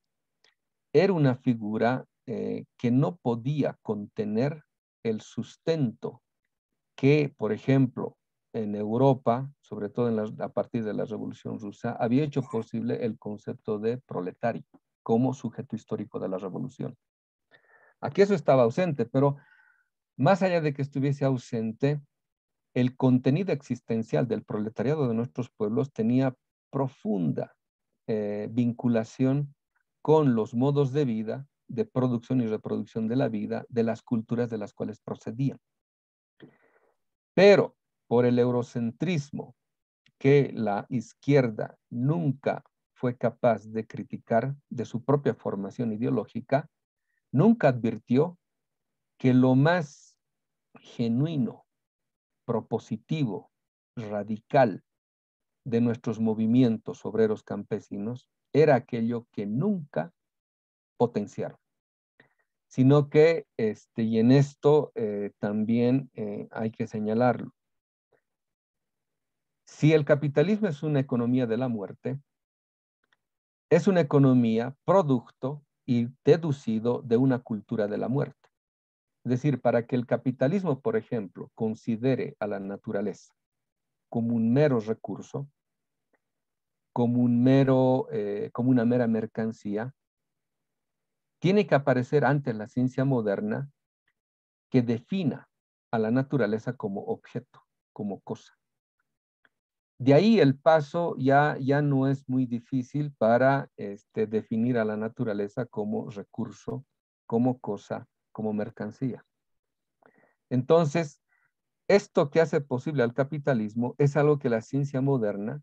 [SPEAKER 5] era una figura que no podía contener el sustento que, por ejemplo, en Europa, sobre todo a partir de la Revolución Rusa, había hecho posible el concepto de proletario como sujeto histórico de la revolución. Aquí eso estaba ausente, pero más allá de que estuviese ausente, el contenido existencial del proletariado de nuestros pueblos tenía profunda vinculación con los modos de vida, de producción y reproducción de la vida, de las culturas de las cuales procedían. Pero por el eurocentrismo que la izquierda nunca fue capaz de criticar de su propia formación ideológica, nunca advirtió que lo más genuino, propositivo, radical de nuestros movimientos obreros campesinos era aquello que nunca potenciaron, sino que, y en esto también hay que señalarlo, si el capitalismo es una economía de la muerte, es una economía producto y deducido de una cultura de la muerte. Es decir, para que el capitalismo, por ejemplo, considere a la naturaleza como un mero recurso, como una mera mercancía, tiene que aparecer ante la ciencia moderna que defina a la naturaleza como objeto, como cosa. De ahí el paso ya no es muy difícil para definir a la naturaleza como recurso, como cosa, como mercancía. Entonces, esto que hace posible al capitalismo es algo que la ciencia moderna,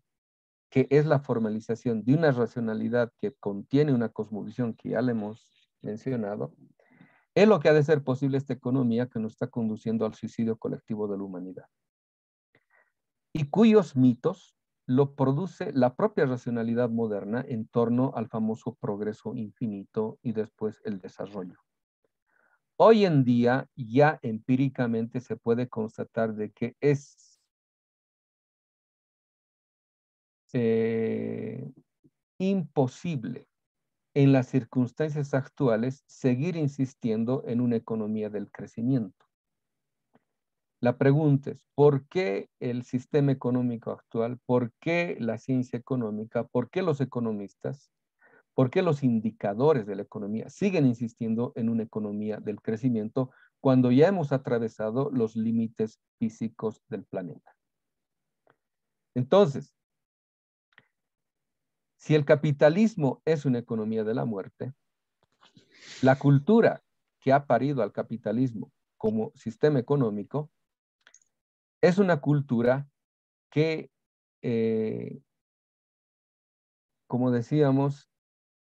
[SPEAKER 5] que es la formalización de una racionalidad que contiene una cosmovisión que ya le hemos mencionado, es lo que ha de ser posible esta economía que nos está conduciendo al suicidio colectivo de la humanidad. Y cuyos mitos lo produce la propia racionalidad moderna en torno al famoso progreso infinito y después el desarrollo. Hoy en día ya empíricamente se puede constatar de que es imposible en las circunstancias actuales seguir insistiendo en una economía del crecimiento. La pregunta es, ¿por qué el sistema económico actual, por qué la ciencia económica, por qué los economistas, por qué los indicadores de la economía siguen insistiendo en una economía del crecimiento cuando ya hemos atravesado los límites físicos del planeta? Entonces, si el capitalismo es una economía de la muerte, la cultura que ha parido al capitalismo como sistema económico es una cultura que, como decíamos,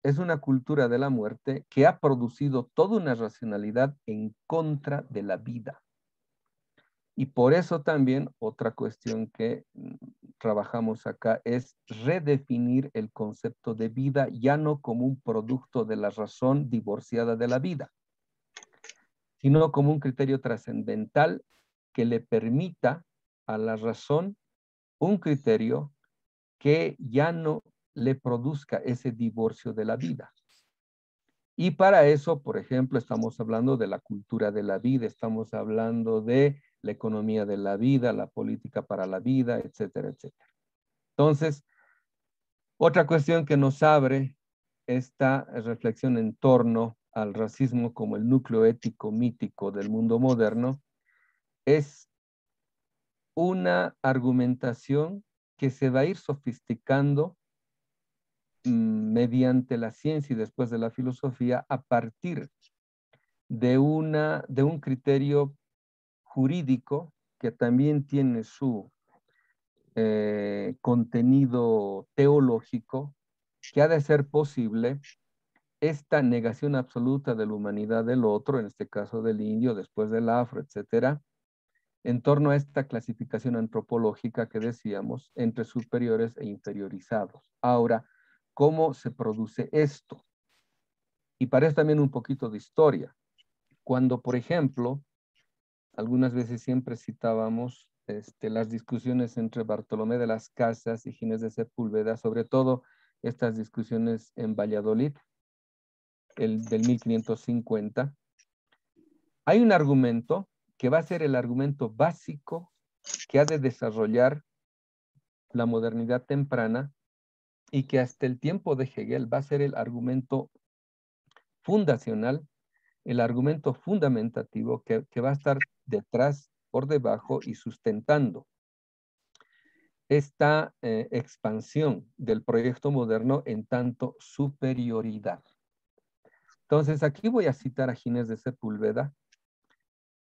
[SPEAKER 5] es una cultura de la muerte que ha producido toda una racionalidad en contra de la vida. Y por eso también otra cuestión que trabajamos acá es redefinir el concepto de vida ya no como un producto de la razón divorciada de la vida, sino como un criterio trascendental que le permita a la razón un criterio que ya no le produzca ese divorcio de la vida. Y para eso, por ejemplo, estamos hablando de la cultura de la vida, estamos hablando de la economía de la vida, la política para la vida, etcétera, etcétera. Entonces, otra cuestión que nos abre esta reflexión en torno al racismo como el núcleo ético mítico del mundo moderno es una argumentación que se va a ir sofisticando mediante la ciencia y después de la filosofía a partir de un criterio jurídico que también tiene su contenido teológico, que ha de ser posible esta negación absoluta de la humanidad del otro, en este caso del indio, después del afro, etcétera, en torno a esta clasificación antropológica que decíamos entre superiores e inferiorizados. Ahora, ¿cómo se produce esto? Y para eso también un poquito de historia. Cuando, por ejemplo, algunas veces siempre citábamos las discusiones entre Bartolomé de las Casas y Ginés de Sepúlveda, sobre todo estas discusiones en Valladolid, del 1550, hay un argumento que va a ser el argumento básico que ha de desarrollar la modernidad temprana y que hasta el tiempo de Hegel va a ser el argumento fundacional, el argumento fundamentativo que va a estar detrás, por debajo y sustentando esta expansión del proyecto moderno en tanto superioridad. Entonces, aquí voy a citar a Ginés de Sepúlveda,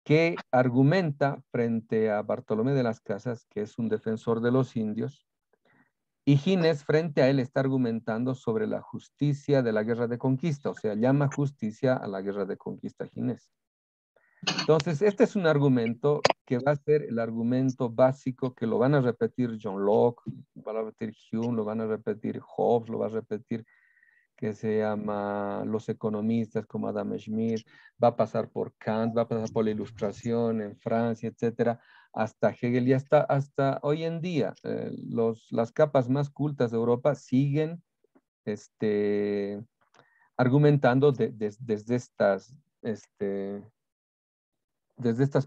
[SPEAKER 5] que argumenta frente a Bartolomé de las Casas, que es un defensor de los indios, y Ginés frente a él está argumentando sobre la justicia de la guerra de conquista, o sea, llama justicia a la guerra de conquista Ginés. Entonces, este es un argumento que va a ser el argumento básico que lo van a repetir John Locke, lo van a repetir Hume, lo van a repetir Hobbes, lo va a repetir que se llama los economistas como Adam Smith, va a pasar por Kant, va a pasar por la Ilustración en Francia, etcétera, hasta Hegel y hasta hoy en día. Las capas más cultas de Europa siguen argumentando desde estas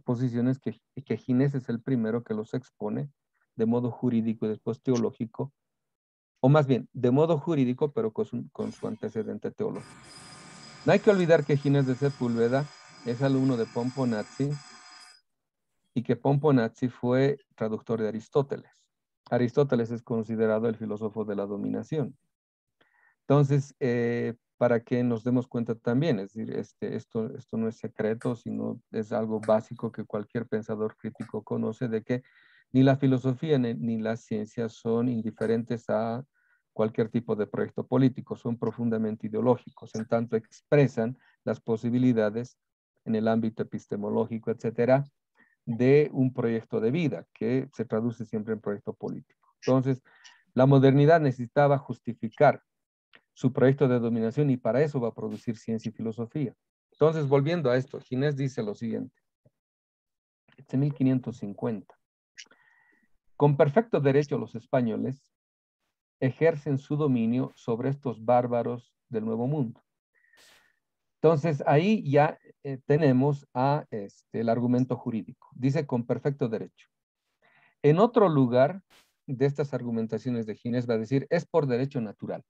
[SPEAKER 5] posiciones que Ginés es el primero que los expone de modo jurídico y después teológico, o más bien, de modo jurídico, pero con su antecedente teológico. No hay que olvidar que Ginés de Sepúlveda es alumno de Pomponazzi y que Pomponazzi fue traductor de Aristóteles. Aristóteles es considerado el filósofo de la dominación. Entonces, para que nos demos cuenta también, es decir, esto no es secreto, sino es algo básico que cualquier pensador crítico conoce, de que ni la filosofía ni las ciencias son indiferentes a cualquier tipo de proyecto político, son profundamente ideológicos, en tanto expresan las posibilidades en el ámbito epistemológico, etcétera, de un proyecto de vida que se traduce siempre en proyecto político. Entonces, la modernidad necesitaba justificar su proyecto de dominación y para eso va a producir ciencia y filosofía. Entonces, volviendo a esto, Ginés dice lo siguiente. Es 1550. Con perfecto derecho los españoles ejercen su dominio sobre estos bárbaros del Nuevo Mundo. Entonces, ahí ya tenemos el argumento jurídico. Dice con perfecto derecho. En otro lugar de estas argumentaciones de Ginés va a decir, es por derecho natural.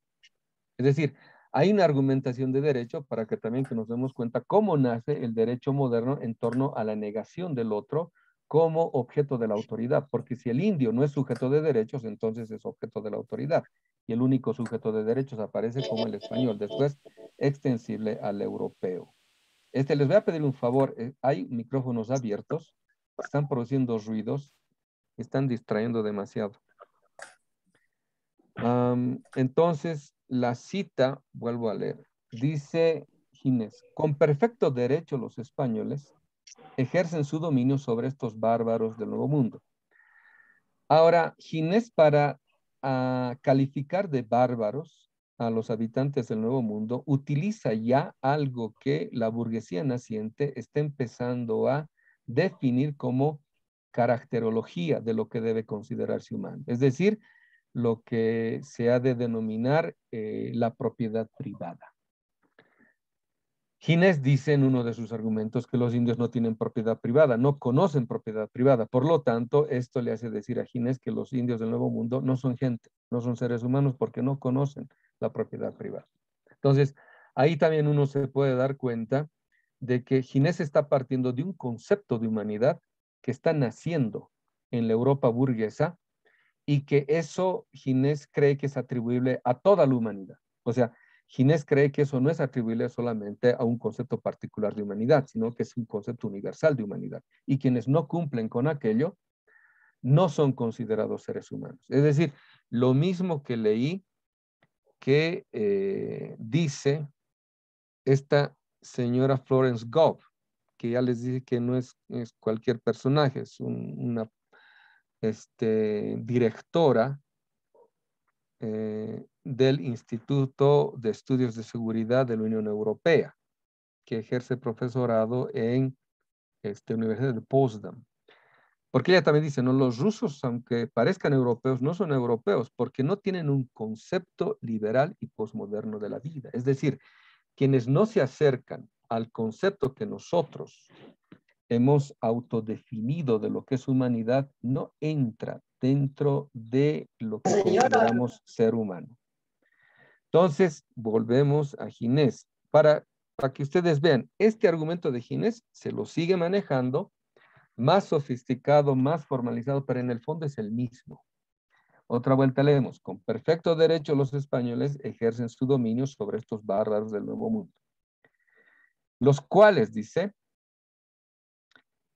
[SPEAKER 5] Es decir, hay una argumentación de derecho para que también que nos demos cuenta cómo nace el derecho moderno en torno a la negación del otro como objeto de la autoridad, porque si el indio no es sujeto de derechos, entonces es objeto de la autoridad, y el único sujeto de derechos aparece como el español, después extensible al europeo. Les voy a pedir un favor, hay micrófonos abiertos, están produciendo ruidos, están distrayendo demasiado. Entonces, la cita, vuelvo a leer, dice Ginés: con perfecto derecho los españoles ejercen su dominio sobre estos bárbaros del Nuevo Mundo. Ahora, Ginés, para calificar de bárbaros a los habitantes del Nuevo Mundo, utiliza ya algo que la burguesía naciente está empezando a definir como caracterología de lo que debe considerarse humano. Es decir, lo que se ha de denominar la propiedad privada. Ginés dice en uno de sus argumentos que los indios no tienen propiedad privada, no conocen propiedad privada. Por lo tanto, esto le hace decir a Ginés que los indios del Nuevo Mundo no son gente, no son seres humanos porque no conocen la propiedad privada. Entonces, ahí también uno se puede dar cuenta de que Ginés está partiendo de un concepto de humanidad que está naciendo en la Europa burguesa y que eso Ginés cree que es atribuible a toda la humanidad. O sea, Ginés cree que eso no es atribuible solamente a un concepto particular de humanidad, sino que es un concepto universal de humanidad. Y quienes no cumplen con aquello no son considerados seres humanos. Es decir, lo mismo que leí que dice esta señora Florence Goff, que ya les dije que no es cualquier personaje, es una directora del Instituto de Estudios de Seguridad de la Unión Europea, que ejerce profesorado en Universidad de Potsdam. Porque ella también dice, no, los rusos, aunque parezcan europeos, no son europeos porque no tienen un concepto liberal y posmoderno de la vida. Es decir, quienes no se acercan al concepto que nosotros hemos autodefinido de lo que es humanidad, no entra dentro de lo que consideramos ser humano. Entonces, volvemos a Ginés. Para que ustedes vean, este argumento de Ginés se lo sigue manejando, más sofisticado, más formalizado, pero en el fondo es el mismo. Otra vuelta leemos: con perfecto derecho los españoles ejercen su dominio sobre estos bárbaros del Nuevo Mundo, los cuales, dice,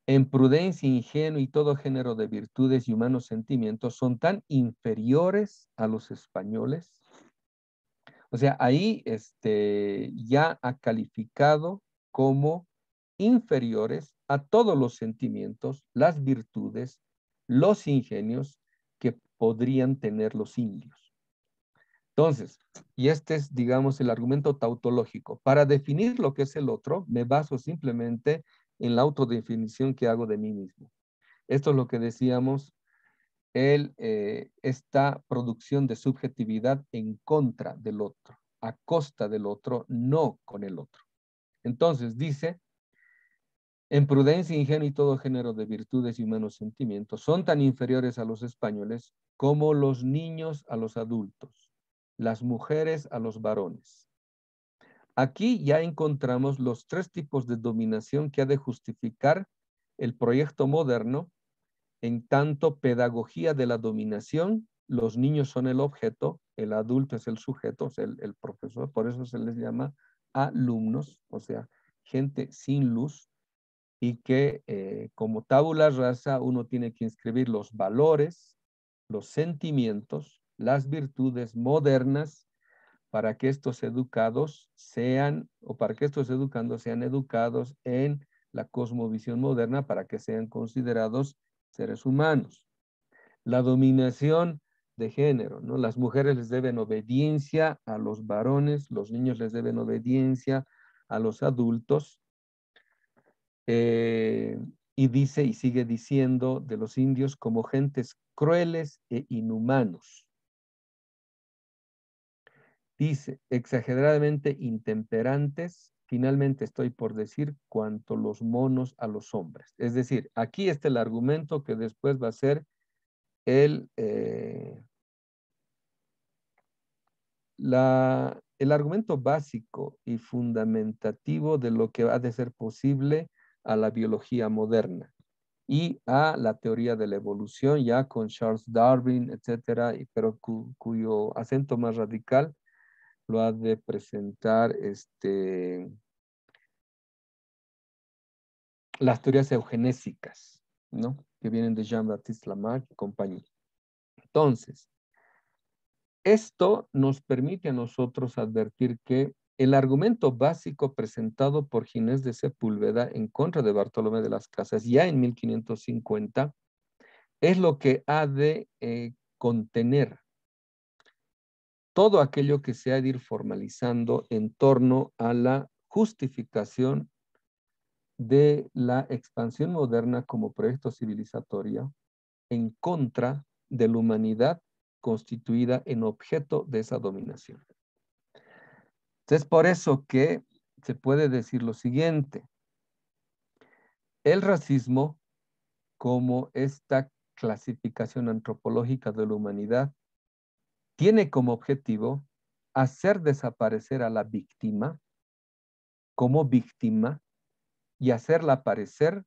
[SPEAKER 5] en prudencia, ingenio y todo género de virtudes y humanos sentimientos son tan inferiores a los españoles. O sea, ahí ya ha calificado como inferiores a todos los sentimientos, las virtudes, los ingenios que podrían tener los indios. Entonces, y este es, digamos, el argumento tautológico. Para definir lo que es el otro, me baso simplemente en la autodefinición que hago de mí mismo. Esto es lo que decíamos, esta producción de subjetividad en contra del otro, a costa del otro, no con el otro. Entonces dice: en prudencia, ingenio y todo género de virtudes y humanos sentimientos son tan inferiores a los españoles como los niños a los adultos, las mujeres a los varones. Aquí ya encontramos los tres tipos de dominación que ha de justificar el proyecto moderno. En tanto, pedagogía de la dominación, los niños son el objeto, el adulto es el sujeto, o sea, el profesor, por eso se les llama alumnos, o sea, gente sin luz, y que como tabula rasa uno tiene que inscribir los valores, los sentimientos, las virtudes modernas para que estos educados sean, o para que estos educandos sean educados en la cosmovisión moderna para que sean considerados seres humanos. La dominación de género, ¿no? Las mujeres les deben obediencia a los varones, los niños les deben obediencia a los adultos. Y dice y sigue diciendo de los indios como gentes crueles e inhumanos. Dice, exageradamente intemperantes, finalmente estoy por decir, cuanto los monos a los hombres. Es decir, aquí está el argumento que después va a ser el argumento básico y fundamentativo de lo que ha de ser posible a la biología moderna y a la teoría de la evolución, ya con Charles Darwin, etcétera, pero cuyo acento más radical lo ha de presentar las teorías eugenésicas, ¿no? Que vienen de Jean-Baptiste Lamarck y compañía. Entonces, Esto nos permite a nosotros advertir que el argumento básico presentado por Ginés de Sepúlveda en contra de Bartolomé de las Casas ya en 1550 es lo que ha de contener todo aquello que se ha de ir formalizando en torno a la justificación de la expansión moderna como proyecto civilizatorio en contra de la humanidad constituida en objeto de esa dominación. Entonces, por eso que se puede decir lo siguiente: el racismo, como esta clasificación antropológica de la humanidad, tiene como objetivo hacer desaparecer a la víctima como víctima y hacerla aparecer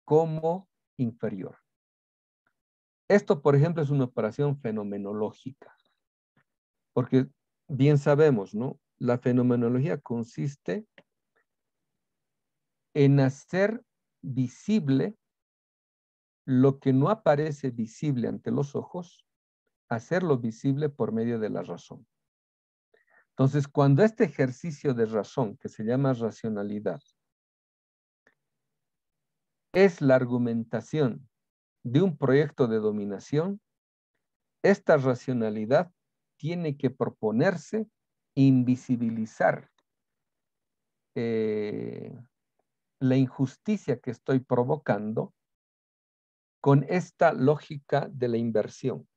[SPEAKER 5] como inferior. Esto, por ejemplo, es una operación fenomenológica, porque bien sabemos, ¿no? La fenomenología consiste en hacer visible lo que no aparece visible ante los ojos, hacerlo visible por medio de la razón. Entonces, cuando este ejercicio de razón, que se llama racionalidad, es la argumentación de un proyecto de dominación, esta racionalidad tiene que proponerse invisibilizar la injusticia que estoy provocando con esta lógica de la inversión.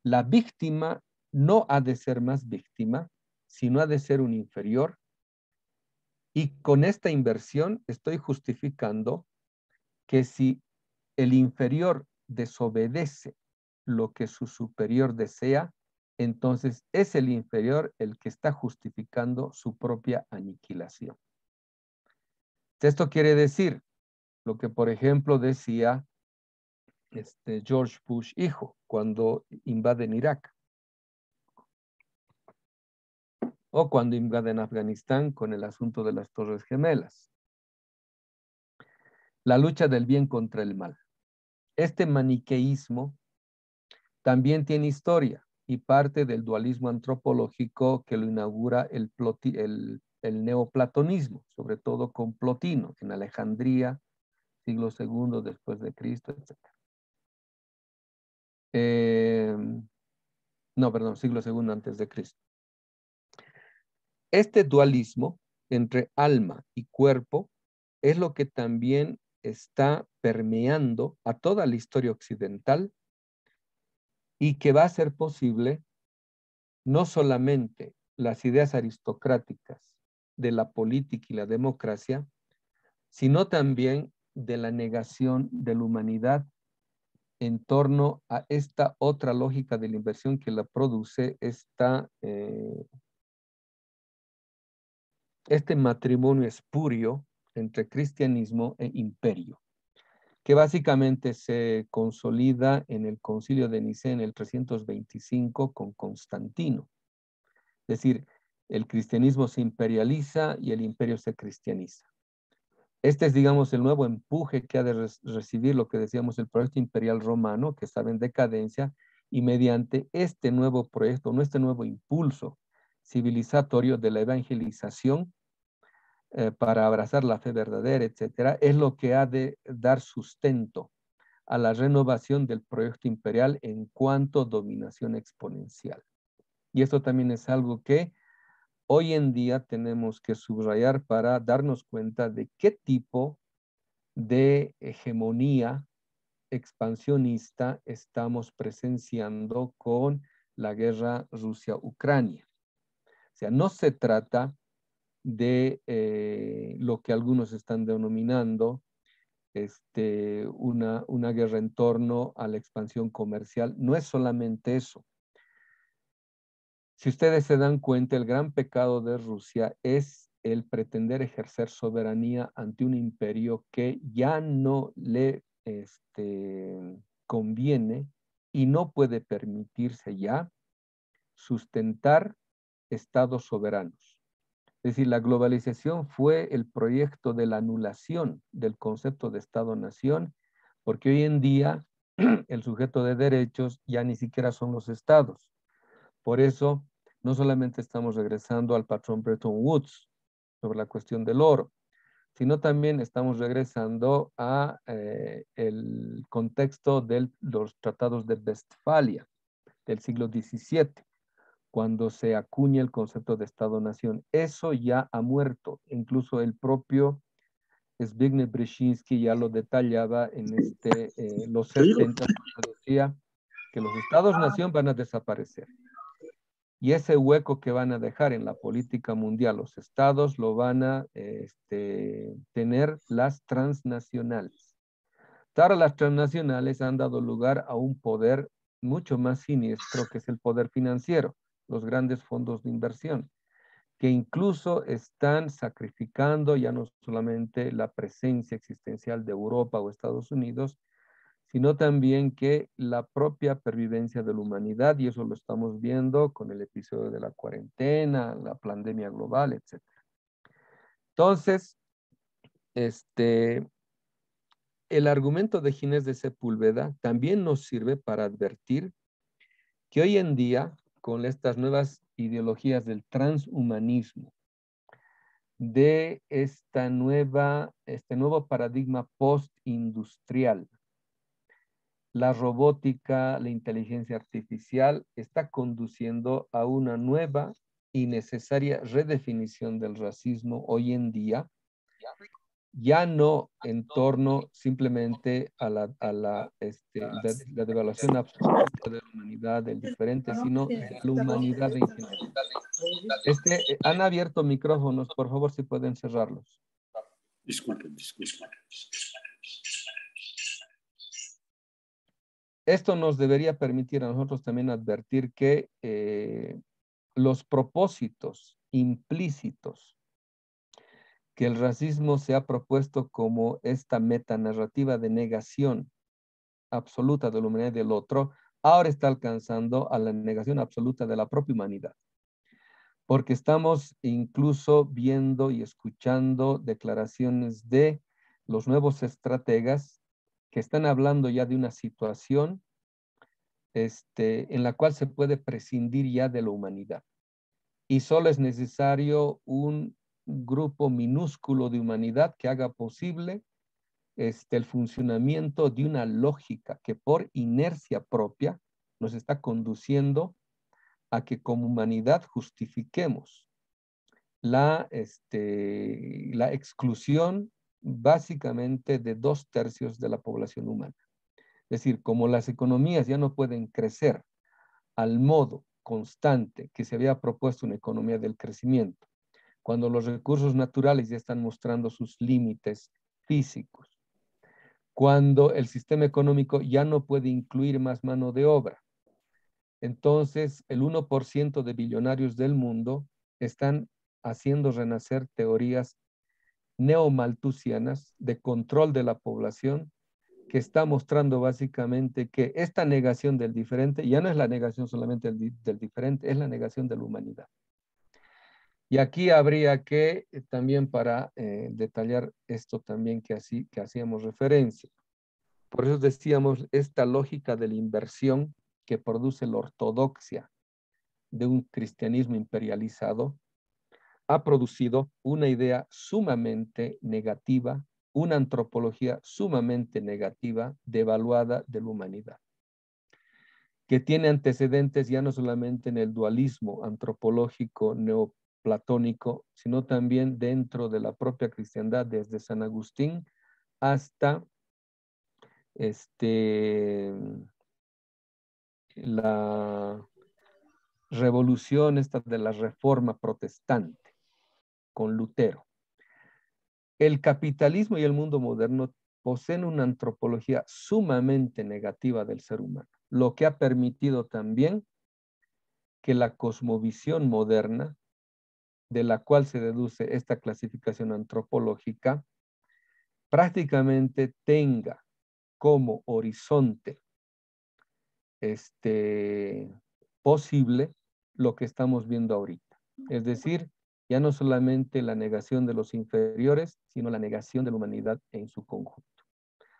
[SPEAKER 5] La víctima no ha de ser más víctima, sino ha de ser un inferior, y con esta inversión estoy justificando que si el inferior desobedece lo que su superior desea, entonces es el inferior el que está justificando su propia aniquilación. Esto quiere decir lo que, por ejemplo, decía George Bush hijo cuando invaden Irak, o cuando invaden Afganistán con el asunto de las Torres Gemelas. La lucha del bien contra el mal. Este maniqueísmo también tiene historia y parte del dualismo antropológico que lo inaugura el neoplatonismo, sobre todo con Plotino en Alejandría, siglo II después de Cristo, etc. Siglo II antes de Cristo. Este dualismo entre alma y cuerpo es lo que también está permeando a toda la historia occidental y que va a ser posible no solamente las ideas aristocráticas de la política y la democracia, sino también de la negación de la humanidad en torno a esta otra lógica de la inversión que la produce este matrimonio espurio entre cristianismo e imperio, que básicamente se consolida en el Concilio de Nicea en el 325 con Constantino. Es decir, el cristianismo se imperializa y el imperio se cristianiza. Este es, digamos, el nuevo empuje que ha de recibir lo que decíamos el proyecto imperial romano, que estaba en decadencia, y mediante este nuevo proyecto, este nuevo impulso civilizatorio de la evangelización, para abrazar la fe verdadera, etcétera, es lo que ha de dar sustento a la renovación del proyecto imperial en cuanto a dominación exponencial. Y esto también es algo que hoy en día tenemos que subrayar para darnos cuenta de qué tipo de hegemonía expansionista estamos presenciando con la guerra Rusia-Ucrania. O sea, no se trata de lo que algunos están denominando una guerra en torno a la expansión comercial. No es solamente eso. Si ustedes se dan cuenta, el gran pecado de Rusia es el pretender ejercer soberanía ante un imperio que ya no le conviene y no puede permitirse ya sustentar estados soberanos. Es decir, la globalización fue el proyecto de la anulación del concepto de Estado-nación, porque hoy en día el sujeto de derechos ya ni siquiera son los estados. Por eso, no solamente estamos regresando al patrón Bretton Woods sobre la cuestión del oro, sino también estamos regresando a el contexto de los tratados de Westfalia del siglo XVII, cuando se acuña el concepto de Estado-Nación. Eso ya ha muerto. Incluso el propio Zbigniew Brzezinski ya lo detallaba en los 70, cuando decía que los Estados-Nación van a desaparecer. Y ese hueco que van a dejar en la política mundial los estados lo van a tener las transnacionales. Ahora las transnacionales han dado lugar a un poder mucho más siniestro, que es el poder financiero, los grandes fondos de inversión, que incluso están sacrificando ya no solamente la presencia existencial de Europa o Estados Unidos, sino también que la propia pervivencia de la humanidad, y eso lo estamos viendo con el episodio de la cuarentena, la pandemia global, etc. Entonces, el argumento de Ginés de Sepúlveda también nos sirve para advertir que hoy en día, con estas nuevas ideologías del transhumanismo, de este nuevo paradigma postindustrial, la robótica, la inteligencia artificial está conduciendo a una nueva y necesaria redefinición del racismo hoy en día, ya no en torno simplemente a la devaluación absoluta de la humanidad, del diferente, sino de la humanidad en general. Han abierto micrófonos, por favor, si pueden cerrarlos.
[SPEAKER 6] Disculpen.
[SPEAKER 5] Esto nos debería permitir a nosotros también advertir que los propósitos implícitos que el racismo se ha propuesto como esta metanarrativa de negación absoluta de la humanidad y del otro, ahora está alcanzando a la negación absoluta de la propia humanidad. Porque estamos incluso viendo y escuchando declaraciones de los nuevos estrategas que están hablando ya de una situación en la cual se puede prescindir ya de la humanidad. Y solo es necesario un grupo minúsculo de humanidad que haga posible el funcionamiento de una lógica que por inercia propia nos está conduciendo a que como humanidad justifiquemos la exclusión básicamente de 2/3 de la población humana. Es decir, como las economías ya no pueden crecer al modo constante que se había propuesto una economía del crecimiento, cuando los recursos naturales ya están mostrando sus límites físicos, cuando el sistema económico ya no puede incluir más mano de obra, entonces el 1% de billonarios del mundo están haciendo renacer teorías neomalthusianas de control de la población, que está mostrando básicamente que esta negación del diferente ya no es la negación solamente del diferente, es la negación de la humanidad. Y aquí habría que también para detallar esto también que hacíamos referencia. Por eso decíamos, esta lógica de la inversión que produce la ortodoxia de un cristianismo imperializado ha producido una idea sumamente negativa, una antropología sumamente negativa, devaluada de la humanidad, que tiene antecedentes ya no solamente en el dualismo antropológico neoplatónico, sino también dentro de la propia cristiandad, desde San Agustín hasta la revolución de la Reforma protestante con Lutero. El capitalismo y el mundo moderno poseen una antropología sumamente negativa del ser humano, lo que ha permitido también que la cosmovisión moderna, de la cual se deduce esta clasificación antropológica, prácticamente tenga como horizonte posible lo que estamos viendo ahorita. Es decir, ya no solamente la negación de los inferiores, sino la negación de la humanidad en su conjunto.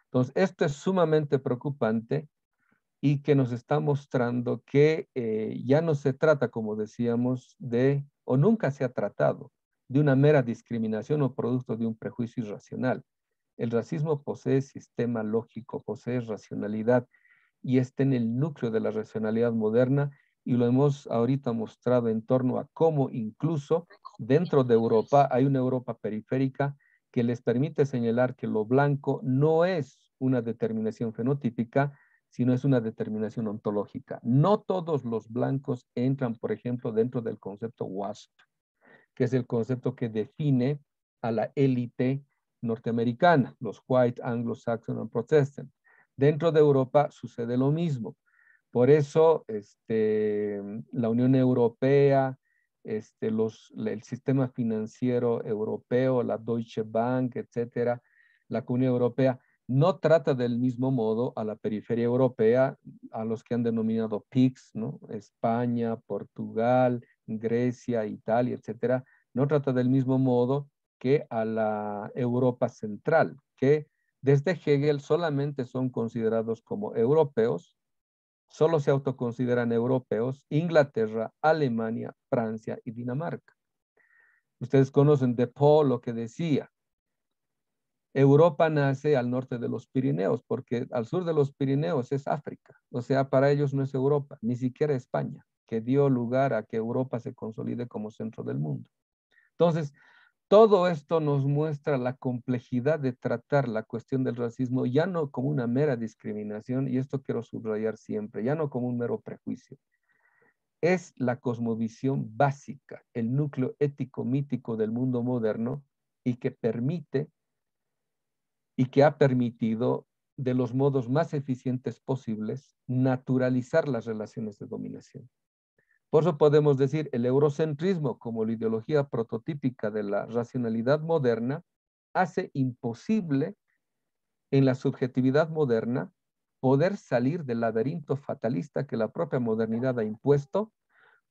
[SPEAKER 5] Entonces, esto es sumamente preocupante y que nos está mostrando que ya no se trata, como decíamos, o nunca se ha tratado, de una mera discriminación o producto de un prejuicio irracional. El racismo posee sistema lógico, posee racionalidad y está en el núcleo de la racionalidad moderna, y lo hemos ahorita mostrado en torno a cómo incluso dentro de Europa hay una Europa periférica que les permite señalar que lo blanco no es una determinación fenotípica, sino es una determinación ontológica. No todos los blancos entran, por ejemplo, dentro del concepto WASP, que es el concepto que define a la élite norteamericana, los White, Anglo-Saxon and Protestant. Dentro de Europa sucede lo mismo. Por eso la Unión Europea, el sistema financiero europeo, la Deutsche Bank, etcétera, la Comunidad Europea, no trata del mismo modo a la periferia europea, a los que han denominado PIGS, ¿no? España, Portugal, Grecia, Italia, etcétera. No trata del mismo modo que a la Europa central, que desde Hegel solamente son considerados como europeos, solo se autoconsideran europeos Inglaterra, Alemania, Francia y Dinamarca. Ustedes conocen de Paul lo que decía. Europa nace al norte de los Pirineos, porque al sur de los Pirineos es África. O sea, para ellos no es Europa, ni siquiera España, que dio lugar a que Europa se consolide como centro del mundo. Entonces, todo esto nos muestra la complejidad de tratar la cuestión del racismo ya no como una mera discriminación, y esto quiero subrayar siempre, ya no como un mero prejuicio. Es la cosmovisión básica, el núcleo ético-mítico del mundo moderno, y que permite y que ha permitido de los modos más eficientes posibles naturalizar las relaciones de dominación. Por eso podemos decir el eurocentrismo como la ideología prototípica de la racionalidad moderna hace imposible en la subjetividad moderna poder salir del laberinto fatalista que la propia modernidad ha impuesto,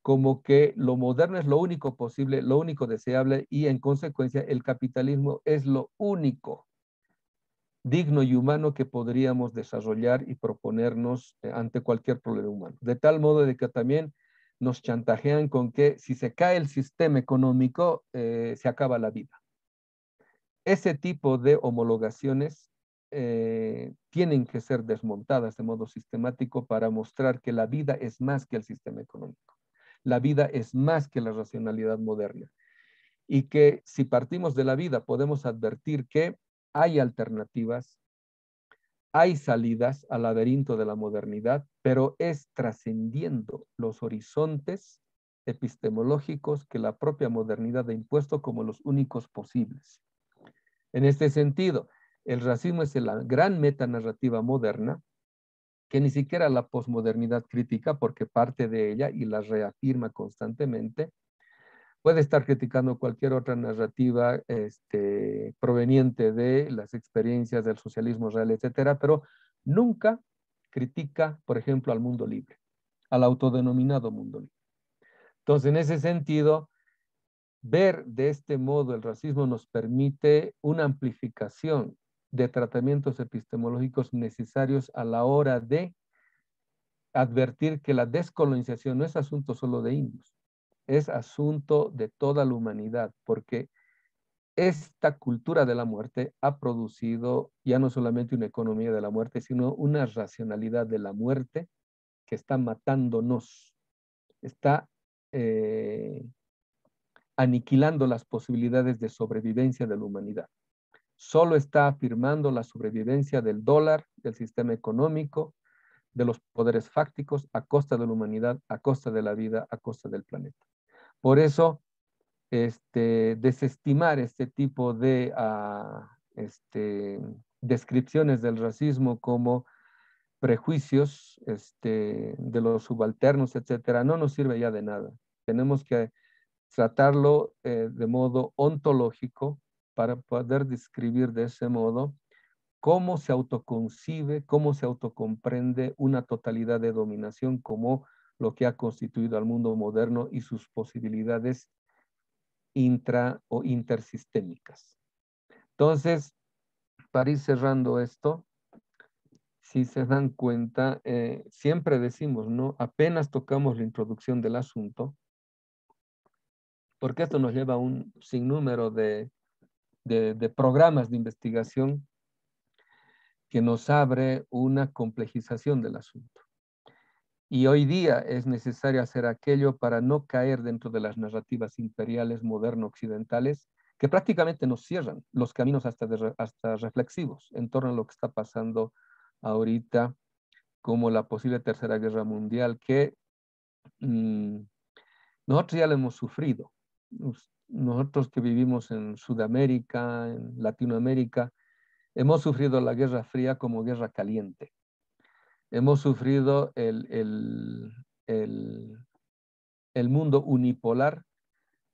[SPEAKER 5] como que lo moderno es lo único posible, lo único deseable, y en consecuencia el capitalismo es lo único digno y humano que podríamos desarrollar y proponernos ante cualquier problema humano. De tal modo de que también nos chantajean con que si se cae el sistema económico, se acaba la vida. Ese tipo de homologaciones tienen que ser desmontadas de modo sistemático para mostrar que la vida es más que el sistema económico. La vida es más que la racionalidad moderna. Y que si partimos de la vida podemos advertir que hay alternativas, hay salidas al laberinto de la modernidad, pero es trascendiendo los horizontes epistemológicos que la propia modernidad ha impuesto como los únicos posibles. En este sentido, el racismo es la gran metanarrativa moderna que ni siquiera la posmodernidad critica, porque parte de ella y la reafirma constantemente. Puede estar criticando cualquier otra narrativa proveniente de las experiencias del socialismo real, etcétera, pero nunca critica, por ejemplo, al mundo libre, al autodenominado mundo libre. Entonces, en ese sentido, ver de este modo el racismo nos permite una amplificación de tratamientos epistemológicos necesarios a la hora de advertir que la descolonización no es asunto solo de indios, es asunto de toda la humanidad, porque esta cultura de la muerte ha producido ya no solamente una economía de la muerte, sino una racionalidad de la muerte que está matándonos, está aniquilando las posibilidades de sobrevivencia de la humanidad. Solo está afirmando la sobrevivencia del dólar, del sistema económico, de los poderes fácticos a costa de la humanidad, a costa de la vida, a costa del planeta. Por eso, desestimar este tipo de descripciones del racismo como prejuicios de los subalternos, etcétera, no nos sirve ya de nada. Tenemos que tratarlo de modo ontológico para poder describir de ese modo cómo se autoconcibe, cómo se autocomprende una totalidad de dominación como lo que ha constituido al mundo moderno y sus posibilidades intra o intersistémicas. Entonces, para ir cerrando esto, si se dan cuenta, siempre decimos, ¿no? Apenas tocamos la introducción del asunto, porque esto nos lleva a un sinnúmero de programas de investigación que nos abre una complejización del asunto. Y hoy día es necesario hacer aquello para no caer dentro de las narrativas imperiales moderno-occidentales que prácticamente nos cierran los caminos hasta reflexivos en torno a lo que está pasando ahorita como la posible Tercera Guerra Mundial, que nosotros ya lo hemos sufrido. Nosotros que vivimos en Sudamérica, en Latinoamérica, hemos sufrido la Guerra Fría como guerra caliente. Hemos sufrido el mundo unipolar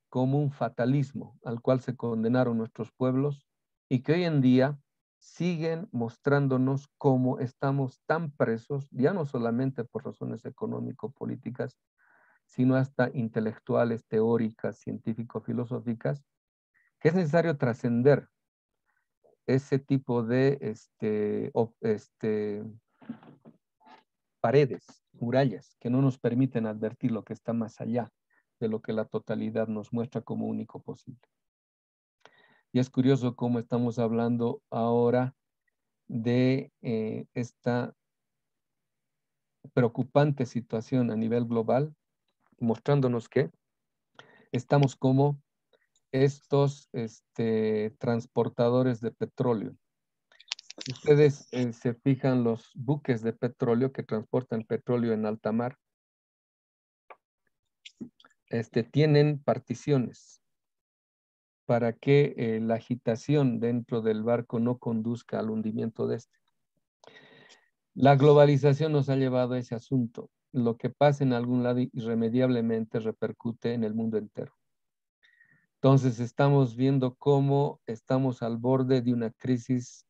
[SPEAKER 5] como un fatalismo al cual se condenaron nuestros pueblos y que hoy en día siguen mostrándonos cómo estamos tan presos, ya no solamente por razones económico-políticas, sino hasta intelectuales, teóricas, científico-filosóficas, que es necesario trascender ese tipo de paredes, murallas, que no nos permiten advertir lo que está más allá de lo que la totalidad nos muestra como único posible. Y es curioso cómo estamos hablando ahora de esta preocupante situación a nivel global, mostrándonos que estamos como estos transportadores de petróleo. Ustedes se fijan los buques de petróleo que transportan petróleo en alta mar. Tienen particiones para que la agitación dentro del barco no conduzca al hundimiento de este. La globalización nos ha llevado a ese asunto. Lo que pasa en algún lado irremediablemente repercute en el mundo entero. Entonces estamos viendo cómo estamos al borde de una crisis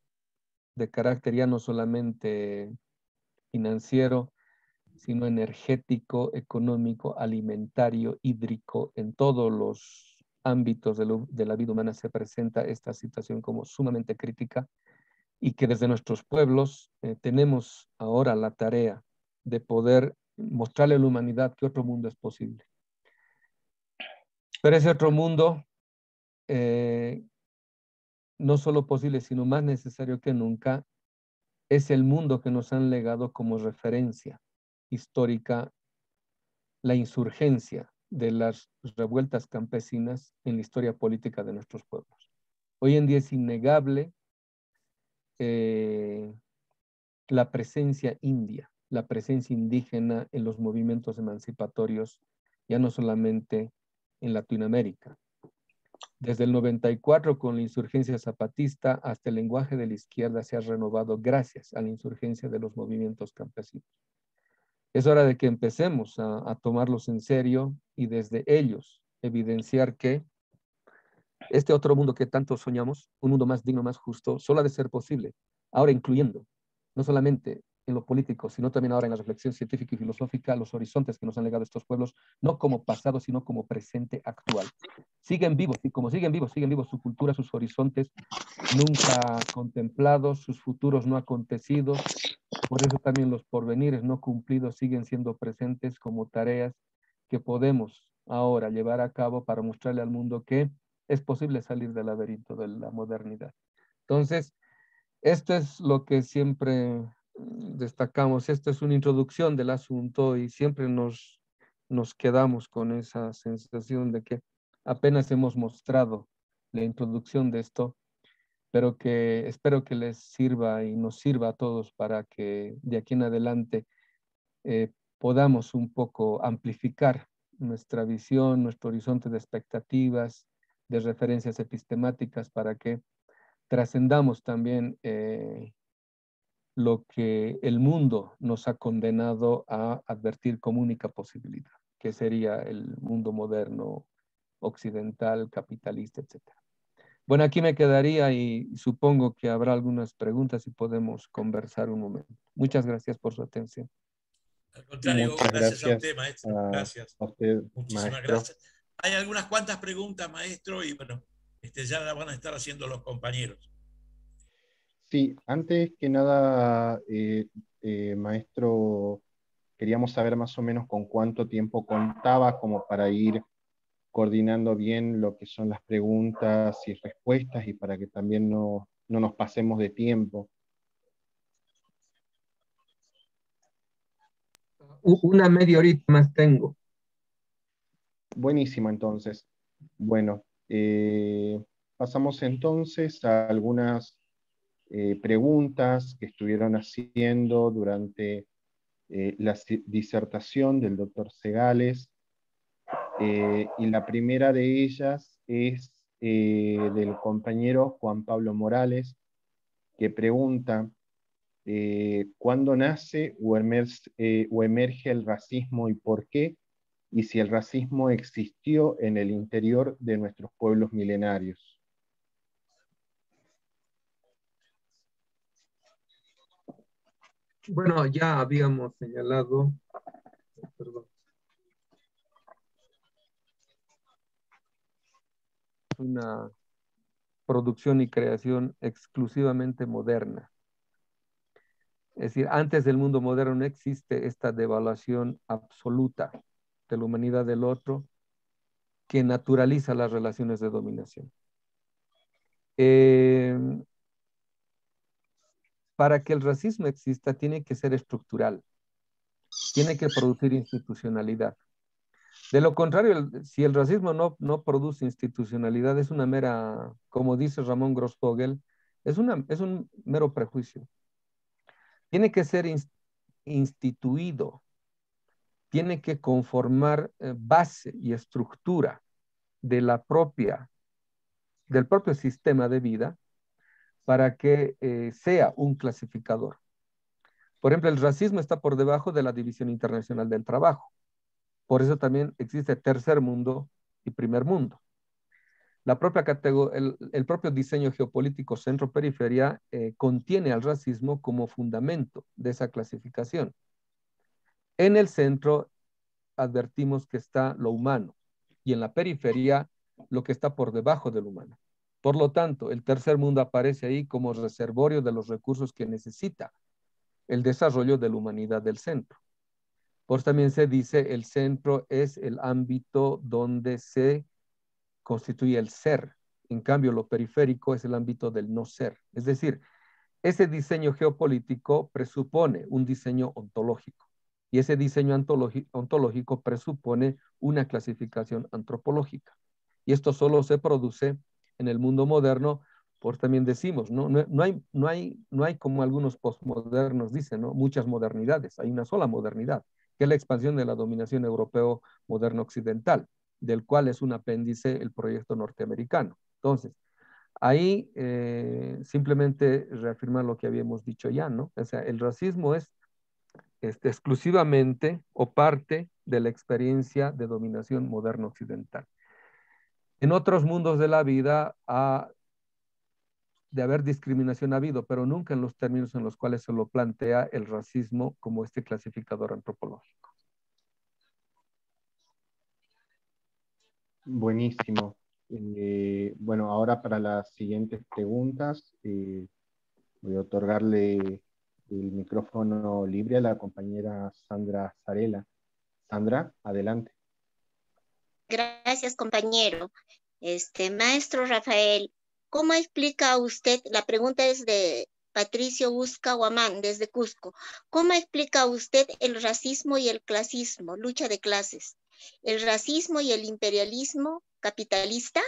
[SPEAKER 5] de carácter ya no solamente financiero, sino energético, económico, alimentario, hídrico, en todos los ámbitos de la vida humana se presenta esta situación como sumamente crítica y que desde nuestros pueblos tenemos ahora la tarea de poder mostrarle a la humanidad que otro mundo es posible. Pero ese otro mundo no solo posible, sino más necesario que nunca, es el mundo que nos han legado como referencia histórica, la insurgencia de las revueltas campesinas en la historia política de nuestros pueblos. Hoy en día es innegable la presencia india, la presencia indígena en los movimientos emancipatorios, ya no solamente en Latinoamérica. Desde el 94, con la insurgencia zapatista, hasta el lenguaje de la izquierda se ha renovado gracias a la insurgencia de los movimientos campesinos. Es hora de que empecemos a tomarlos en serio y desde ellos evidenciar que este otro mundo que tanto soñamos, un mundo más digno, más justo, solo ha de ser posible, ahora incluyendo, no solamente en lo político, sino también ahora en la reflexión científica y filosófica, los horizontes que nos han legado estos pueblos, no como pasado, sino como presente actual. Siguen vivos, y como siguen vivos su cultura, sus horizontes nunca contemplados, sus futuros no acontecidos. Por eso también los porvenires no cumplidos siguen siendo presentes como tareas que podemos ahora llevar a cabo para mostrarle al mundo que es posible salir del laberinto de la modernidad. Entonces, esto es lo que siempre destacamos. Esto es una introducción del asunto y siempre nos quedamos con esa sensación de que apenas hemos mostrado la introducción de esto, pero que espero que les sirva y nos sirva a todos para que de aquí en adelante podamos un poco amplificar nuestra visión, nuestro horizonte de expectativas, de referencias epistemáticas para que trascendamos también lo que el mundo nos ha condenado a advertir como única posibilidad, que sería el mundo moderno, occidental, capitalista, etc. Bueno, aquí me quedaría y supongo que habrá algunas preguntas y podemos conversar un momento. Muchas gracias por su atención.
[SPEAKER 1] Al contrario,
[SPEAKER 2] Muchas
[SPEAKER 1] gracias a usted, maestro.
[SPEAKER 2] a
[SPEAKER 1] Gracias.
[SPEAKER 2] usted,
[SPEAKER 1] Muchísimas
[SPEAKER 2] maestro.
[SPEAKER 1] gracias. Hay algunas cuantas preguntas, maestro, y bueno, ya las van a estar haciendo los compañeros.
[SPEAKER 2] Sí, antes que nada,
[SPEAKER 6] maestro, queríamos saber más o menos con cuánto tiempo contaba como para ir coordinando bien lo que son las preguntas y respuestas y para que también no nos pasemos de tiempo.
[SPEAKER 5] Una media horita más tengo.
[SPEAKER 6] Buenísimo, entonces. Bueno, pasamos entonces a algunas preguntas que estuvieron haciendo durante la disertación del doctor Segales. Y la primera de ellas es del compañero Juan Pablo Morales, que pregunta ¿cuándo nace o emerge el racismo y por qué? Y si el racismo existió en el interior de nuestros pueblos milenarios.
[SPEAKER 5] Bueno, ya habíamos señalado, perdón, una producción y creación exclusivamente moderna. Es decir, antes del mundo moderno no existe esta devaluación absoluta de la humanidad del otro que naturaliza las relaciones de dominación. Para que el racismo exista, tiene que ser estructural, tiene que producir institucionalidad. De lo contrario, si el racismo no produce institucionalidad, es una mera, como dice Ramón Grossfogel, es un mero prejuicio. Tiene que ser instituido, tiene que conformar base y estructura de del propio sistema de vida para que sea un clasificador. Por ejemplo, el racismo está por debajo de la División Internacional del Trabajo. Por eso también existe tercer mundo y primer mundo. El propio diseño geopolítico centro-periferia contiene al racismo como fundamento de esa clasificación. En el centro advertimos que está lo humano y en la periferia lo que está por debajo del humano. Por lo tanto, el tercer mundo aparece ahí como reservorio de los recursos que necesita el desarrollo de la humanidad del centro. Por eso también se dice el centro es el ámbito donde se constituye el ser. En cambio, lo periférico es el ámbito del no ser. Es decir, ese diseño geopolítico presupone un diseño ontológico y ese diseño ontológico presupone una clasificación antropológica. Y esto solo se produce en el mundo moderno, por también decimos, no hay como algunos postmodernos dicen, ¿no? Muchas modernidades, hay una sola modernidad, que es la expansión de la dominación europeo moderno occidental, del cual es un apéndice el proyecto norteamericano. Entonces, ahí simplemente reafirmar lo que habíamos dicho ya, ¿no? O sea, el racismo es exclusivamente o parte de la experiencia de dominación moderna occidental. En otros mundos de la vida de haber discriminación ha habido, pero nunca en los términos en los cuales se lo plantea el racismo como este clasificador antropológico.
[SPEAKER 6] Buenísimo. Bueno, ahora para las siguientes preguntas, voy a otorgarle el micrófono libre a la compañera Sandra Zarela. Sandra, adelante.
[SPEAKER 4] Gracias, compañero. Maestro Rafael, ¿cómo explica usted? La pregunta es de Patricio Busca Guamán, desde Cusco. ¿Cómo explica usted el racismo y el clasismo, lucha de clases? ¿El racismo y el imperialismo capitalista?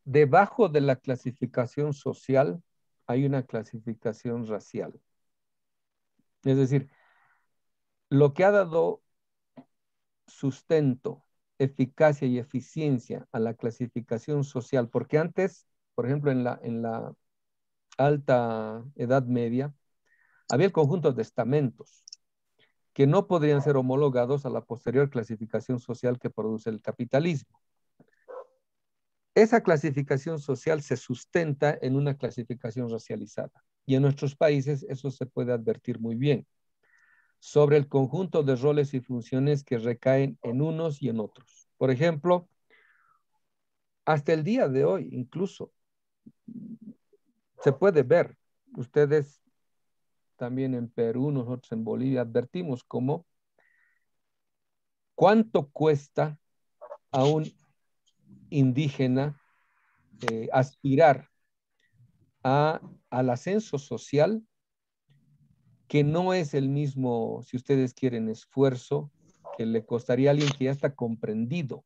[SPEAKER 5] Debajo de la clasificación social hay una clasificación racial. Es decir, lo que ha dado sustento, eficacia y eficiencia a la clasificación social, porque antes, por ejemplo, en la alta Edad Media, había el conjunto de estamentos que no podrían ser homologados a la posterior clasificación social que produce el capitalismo. Esa clasificación social se sustenta en una clasificación racializada y en nuestros países eso se puede advertir muy bien sobre el conjunto de roles y funciones que recaen en unos y en otros. Por ejemplo, hasta el día de hoy, incluso se puede ver. Ustedes también en Perú, nosotros en Bolivia advertimos cómo cuánto cuesta a un indígena aspirar al ascenso social, que no es el mismo, si ustedes quieren, esfuerzo que le costaría a alguien que ya está comprendido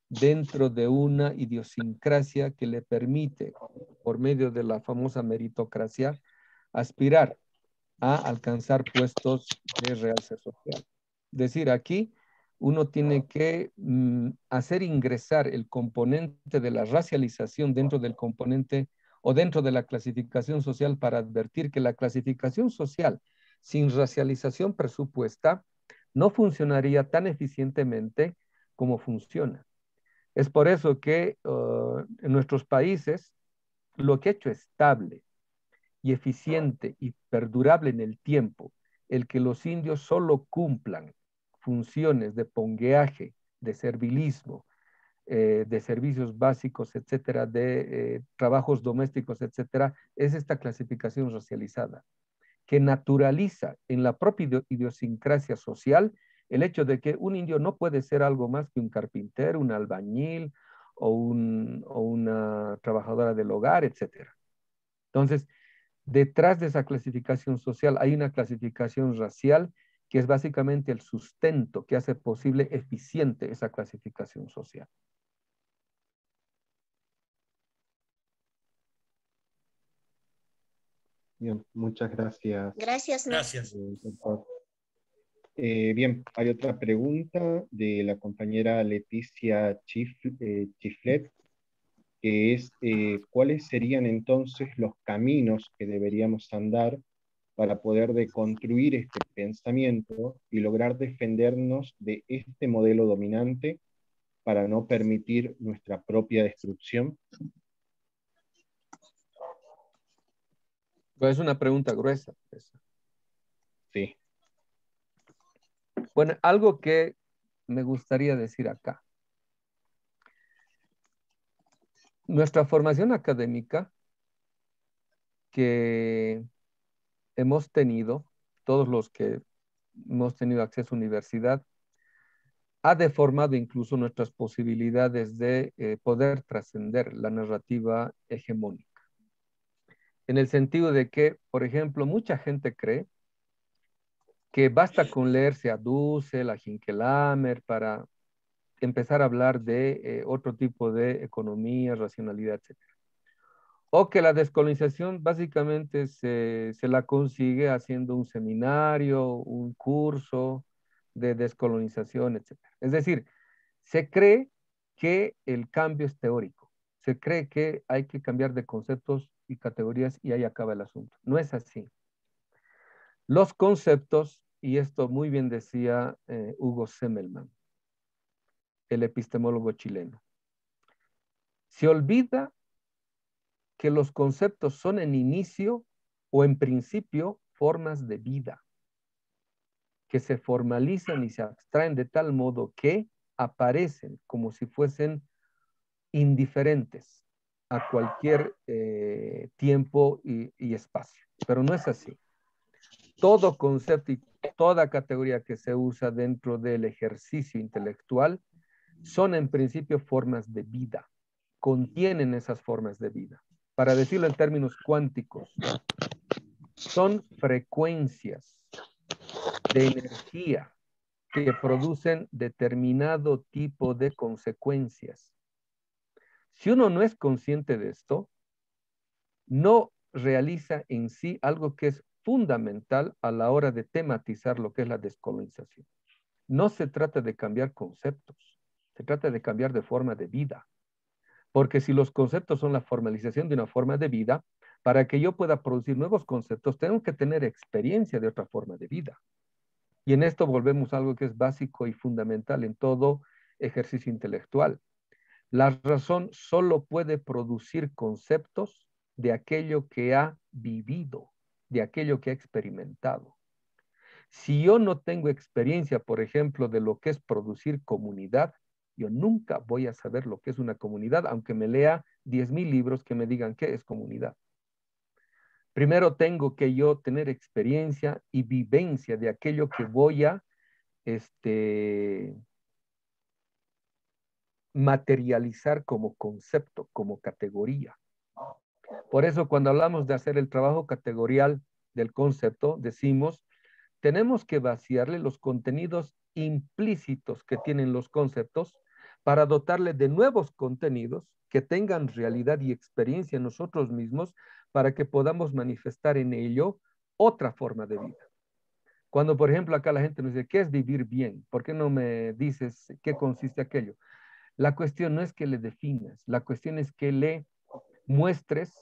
[SPEAKER 5] dentro de una idiosincrasia que le permite, por medio de la famosa meritocracia, aspirar a alcanzar puestos de realce social. Es decir, aquí uno tiene que hacer ingresar el componente de la racialización dentro del componente o dentro de la clasificación social, para advertir que la clasificación social sin racialización presupuesta no funcionaría tan eficientemente como funciona. Es por eso que en nuestros países lo que ha hecho estable y eficiente y perdurable en el tiempo, el que los indios solo cumplan funciones de pongueaje, de servilismo, de servicios básicos, etcétera, de trabajos domésticos, etcétera, es esta clasificación racializada, que naturaliza en la propia idiosincrasia social el hecho de que un indio no puede ser algo más que un carpintero, un albañil o una trabajadora del hogar, etcétera. Entonces, detrás de esa clasificación social hay una clasificación racial que es básicamente el sustento que hace posible eficiente esa clasificación social.
[SPEAKER 6] Bien, muchas gracias.
[SPEAKER 4] Gracias.
[SPEAKER 1] Gracias.
[SPEAKER 6] Doctor. Bien, hay otra pregunta de la compañera Leticia Chiflet, que es ¿cuáles serían entonces los caminos que deberíamos andar para poder deconstruir este pensamiento y lograr defendernos de este modelo dominante para no permitir nuestra propia destrucción?
[SPEAKER 5] Pues es una pregunta gruesa.
[SPEAKER 6] Sí.
[SPEAKER 5] Bueno, algo que me gustaría decir acá. Nuestra formación académica que hemos tenido, todos los que hemos tenido acceso a universidad, ha deformado incluso nuestras posibilidades de poder trascender la narrativa hegemónica. En el sentido de que, por ejemplo, mucha gente cree que basta con leerse a Dussel, a Hinkelhammer para empezar a hablar de otro tipo de economía, racionalidad, etc. O que la descolonización básicamente se la consigue haciendo un seminario, un curso de descolonización, etc. Es decir, se cree que el cambio es teórico. Se cree que hay que cambiar de conceptos y categorías y ahí acaba el asunto. No es así. Los conceptos, y esto muy bien decía Hugo Semmelmann, el epistemólogo chileno, se olvida que los conceptos son en inicio o en principio formas de vida, que se formalizan y se abstraen de tal modo que aparecen como si fuesen indiferentes a cualquier tiempo y espacio. Pero no es así. Todo concepto y toda categoría que se usa dentro del ejercicio intelectual son en principio formas de vida, contienen esas formas de vida. Para decirlo en términos cuánticos, son frecuencias de energía que producen determinado tipo de consecuencias. Si uno no es consciente de esto, no realiza en sí algo que es fundamental a la hora de tematizar lo que es la descolonización. No se trata de cambiar conceptos, se trata de cambiar de forma de vida. Porque si los conceptos son la formalización de una forma de vida, para que yo pueda producir nuevos conceptos, tengo que tener experiencia de otra forma de vida. Y en esto volvemos a algo que es básico y fundamental en todo ejercicio intelectual. La razón solo puede producir conceptos de aquello que ha vivido, de aquello que ha experimentado. Si yo no tengo experiencia, por ejemplo, de lo que es producir comunidad, yo nunca voy a saber lo que es una comunidad, aunque me lea 10,000 libros que me digan qué es comunidad. Primero tengo que yo tener experiencia y vivencia de aquello que voy a materializar como concepto, como categoría. Por eso cuando hablamos de hacer el trabajo categorial del concepto, decimos, tenemos que vaciarle los contenidos implícitos que tienen los conceptos para dotarle de nuevos contenidos que tengan realidad y experiencia en nosotros mismos para que podamos manifestar en ello otra forma de vida. Cuando, por ejemplo, acá la gente nos dice, ¿qué es vivir bien? ¿Por qué no me dices qué consiste aquello? La cuestión no es que le definas, la cuestión es que le muestres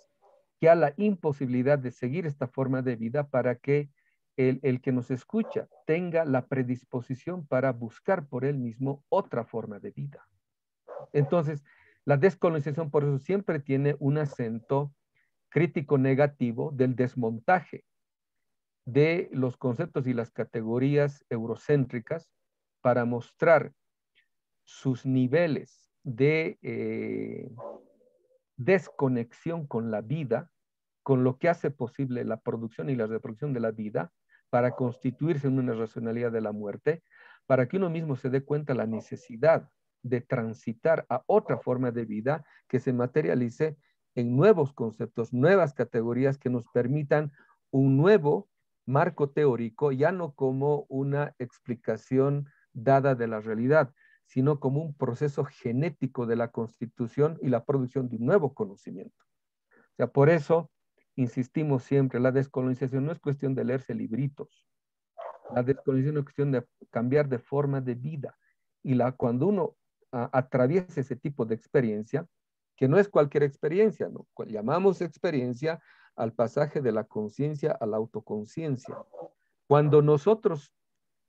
[SPEAKER 5] que hay la imposibilidad de seguir esta forma de vida para que el que nos escucha tenga la predisposición para buscar por él mismo otra forma de vida. Entonces, la descolonización por eso siempre tiene un acento crítico negativo del desmontaje de los conceptos y las categorías eurocéntricas para mostrar sus niveles de desconexión con la vida, con lo que hace posible la producción y la reproducción de la vida, para constituirse en una racionalidad de la muerte, para que uno mismo se dé cuenta de la necesidad de transitar a otra forma de vida que se materialice en nuevos conceptos, nuevas categorías que nos permitan un nuevo marco teórico, ya no como una explicación dada de la realidad, sino como un proceso genético de la constitución y la producción de un nuevo conocimiento. O sea, por eso insistimos siempre, la descolonización no es cuestión de leerse libritos. La descolonización es cuestión de cambiar de forma de vida. Y cuando uno atraviesa ese tipo de experiencia, que no es cualquier experiencia, ¿no? Llamamos experiencia al pasaje de la conciencia a la autoconciencia. Cuando nosotros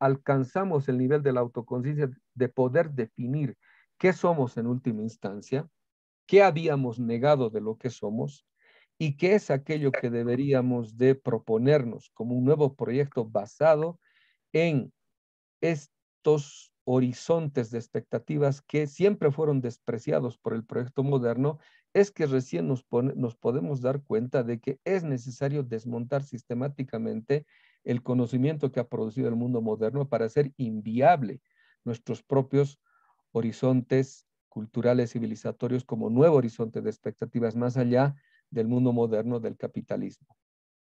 [SPEAKER 5] alcanzamos el nivel de la autoconciencia de poder definir qué somos en última instancia, qué habíamos negado de lo que somos y qué es aquello que deberíamos de proponernos como un nuevo proyecto basado en estos horizontes de expectativas que siempre fueron despreciados por el proyecto moderno, es que recién nos podemos dar cuenta de que es necesario desmontar sistemáticamente el conocimiento que ha producido el mundo moderno para hacer inviable nuestros propios horizontes culturales civilizatorios como nuevo horizonte de expectativas más allá del mundo moderno del capitalismo.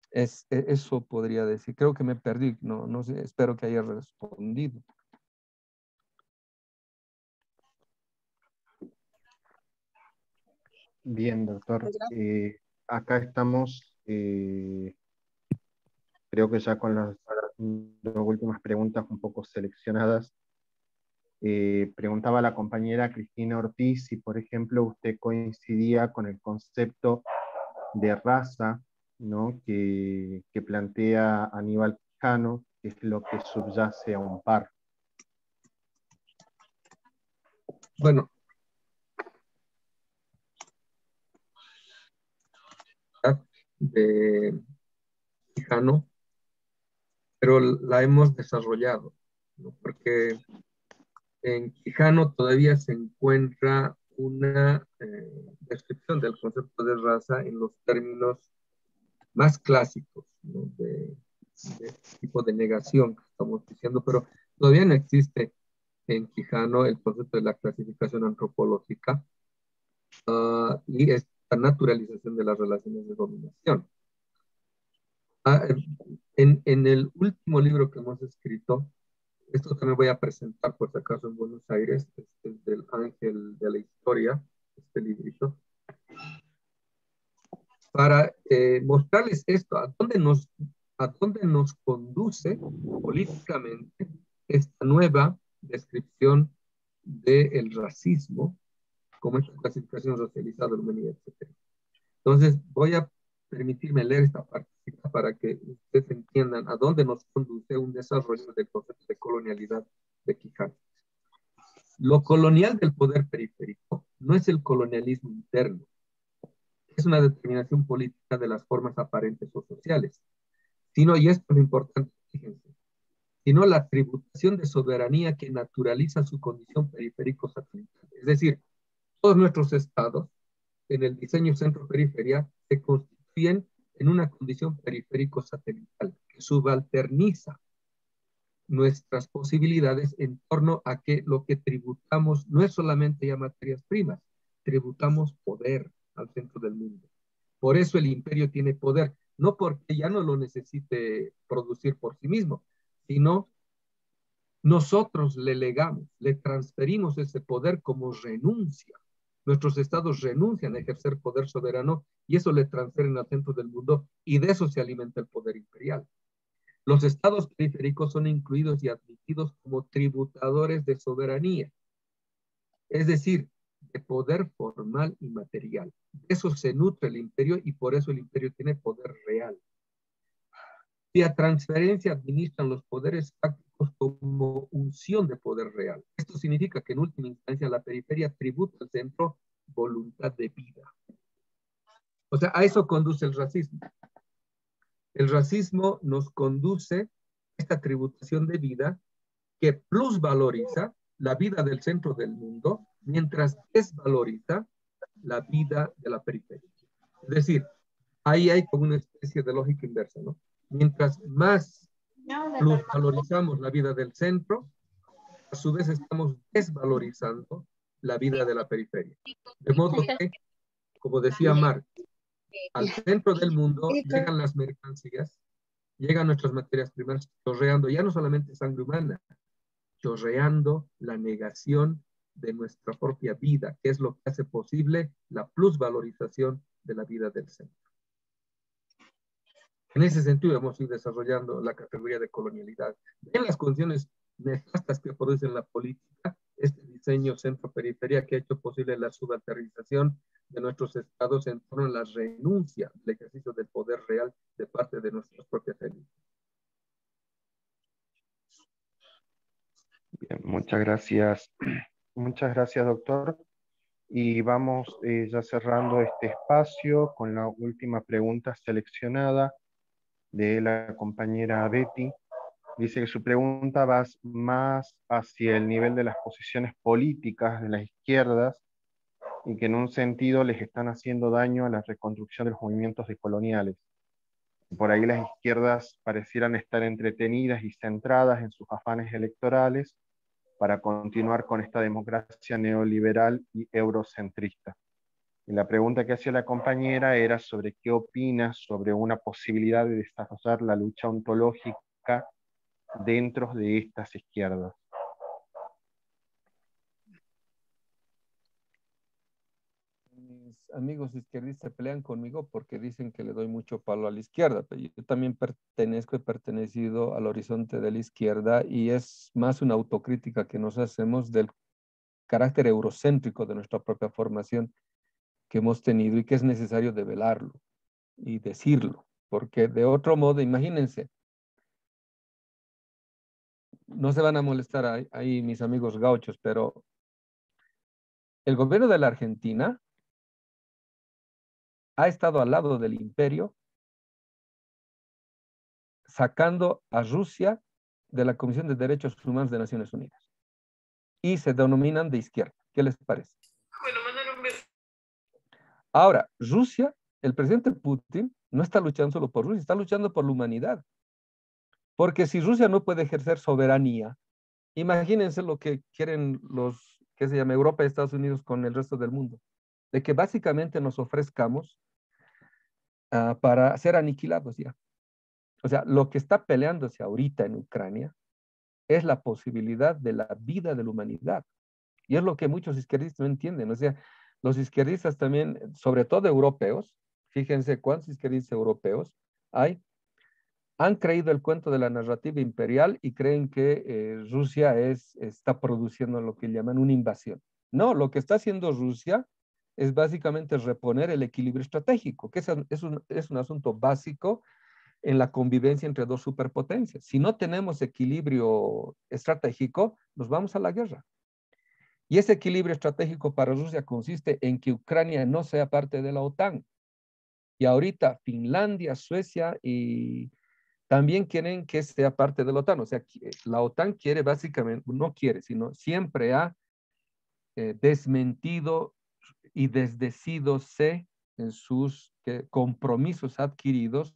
[SPEAKER 5] Eso podría decir. Creo que me perdí, no sé, espero que haya respondido.
[SPEAKER 6] Bien, doctor. Acá estamos, creo que ya con las dos últimas preguntas un poco seleccionadas. Preguntaba la compañera Cristina Ortiz si, por ejemplo, usted coincidía con el concepto de raza, ¿no? que plantea Aníbal Quijano, que es lo que subyace a un par.
[SPEAKER 5] Bueno, de Quijano, pero la hemos desarrollado, ¿no? Porque en Quijano todavía se encuentra una descripción del concepto de raza en los términos más clásicos, ¿no? de tipo de negación que estamos diciendo, pero todavía no existe en Quijano el concepto de la clasificación antropológica y esta naturalización de las relaciones de dominación. En el último libro que hemos escrito, esto también voy a presentar por si acaso en Buenos Aires, este es del Ángel de la Historia, este librito, para mostrarles esto, a dónde nos conduce políticamente esta nueva descripción del racismo, como esta clasificación racializada de la humanidad, etc. Entonces, voy a permitirme leer esta parte para que ustedes entiendan a dónde nos conduce un desarrollo del concepto de colonialidad de Quijano. Lo colonial del poder periférico no es el colonialismo interno, es una determinación política de las formas aparentes o sociales, sino, y esto es lo importante, fíjense, sino la tributación de soberanía que naturaliza su condición periférico-satelital. Es decir, todos nuestros estados, en el diseño centro-periferia, se constituyen
[SPEAKER 7] en una condición periférico satelital que subalterniza nuestras posibilidades en torno a que lo que tributamos no es solamente ya materias primas, tributamos poder al centro del mundo. Por eso el imperio tiene poder, no porque ya no lo necesite producir por sí mismo, sino nosotros le legamos, le transferimos ese poder como renuncia. Nuestros estados renuncian a ejercer poder soberano y eso le transfieren al centro del mundo y de eso se alimenta el poder imperial. Los estados periféricos son incluidos y admitidos como tributadores de soberanía, es decir, de poder formal y material. De eso se nutre el imperio y por eso el imperio tiene poder real. Vía transferencia administran los poderes fácticos como unción de poder real. Esto significa que en última instancia la periferia tributa al centro voluntad de vida. O sea, a eso conduce el racismo. El racismo nos conduce a esta tributación de vida que plusvaloriza la vida del centro del mundo, mientras desvaloriza la vida de la periferia. Es decir, ahí hay como una especie de lógica inversa, ¿no? Mientras más plusvalorizamos la vida del centro, a su vez estamos desvalorizando la vida de la periferia. De modo que, como decía Marx, al centro del mundo llegan las mercancías, llegan nuestras materias primas, chorreando ya no solamente sangre humana, chorreando la negación de nuestra propia vida, que es lo que hace posible la plusvalorización de la vida del centro. En ese sentido hemos ido desarrollando la categoría de colonialidad. En las condiciones nefastas que produce la política, este diseño centro-periferia que ha hecho posible la subalternización de nuestros estados en torno a la renuncia del ejercicio del poder real de parte de nuestras propias élites.
[SPEAKER 6] Bien, muchas gracias. Muchas gracias, doctor. Y vamos ya cerrando este espacio con la última pregunta seleccionada de la compañera Betty. Dice que su pregunta va más hacia el nivel de las posiciones políticas de las izquierdas y que en un sentido les están haciendo daño a la reconstrucción de los movimientos decoloniales. Por ahí las izquierdas parecieran estar entretenidas y centradas en sus afanes electorales para continuar con esta democracia neoliberal y eurocentrista. Y la pregunta que hacía la compañera era sobre qué opina sobre una posibilidad de desarrollar la lucha ontológica dentro de estas izquierdas.
[SPEAKER 5] Mis amigos izquierdistas pelean conmigo porque dicen que le doy mucho palo a la izquierda, pero yo también he pertenecido al horizonte de la izquierda y es más una autocrítica que nos hacemos del carácter eurocéntrico de nuestra propia formación que hemos tenido y que es necesario develarlo y decirlo, porque de otro modo, imagínense, no se van a molestar ahí mis amigos gauchos, pero el gobierno de la Argentina ha estado al lado del imperio sacando a Rusia de la Comisión de Derechos Humanos de Naciones Unidas y se denominan de izquierda. ¿Qué les parece? Bueno, mandar un beso. Ahora, Rusia, el presidente Putin no está luchando solo por Rusia, está luchando por la humanidad. Porque si Rusia no puede ejercer soberanía, imagínense lo que quieren los, que se llama Europa y Estados Unidos con el resto del mundo, de que básicamente nos ofrezcamos para ser aniquilados ya. O sea, lo que está peleándose ahorita en Ucrania es la posibilidad de la vida de la humanidad. Y es lo que muchos izquierdistas no entienden. O sea, los izquierdistas también, sobre todo europeos, fíjense cuántos izquierdistas europeos hay, han creído el cuento de la narrativa imperial y creen que Rusia está produciendo lo que llaman una invasión. No, lo que está haciendo Rusia es básicamente reponer el equilibrio estratégico, que es un asunto básico en la convivencia entre dos superpotencias. Si no tenemos equilibrio estratégico, nos vamos a la guerra. Y ese equilibrio estratégico para Rusia consiste en que Ucrania no sea parte de la OTAN. Y ahorita Finlandia, Suecia y también quieren que sea parte de la OTAN. O sea, la OTAN quiere básicamente, no quiere, sino siempre ha desmentido y desdecidose en sus
[SPEAKER 7] compromisos adquiridos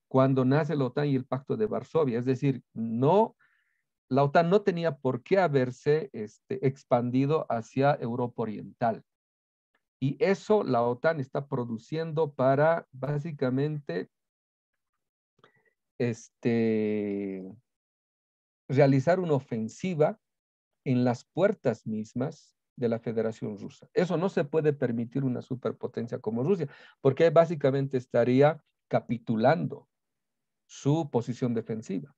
[SPEAKER 7] cuando nace la OTAN y el Pacto de Varsovia. Es decir, la OTAN no tenía por qué haberse expandido hacia Europa Oriental. Y eso la OTAN está produciendo para básicamente realizar una ofensiva en las puertas mismas de la Federación Rusa. Eso no se puede permitir una superpotencia como Rusia, porque básicamente estaría capitulando su posición defensiva.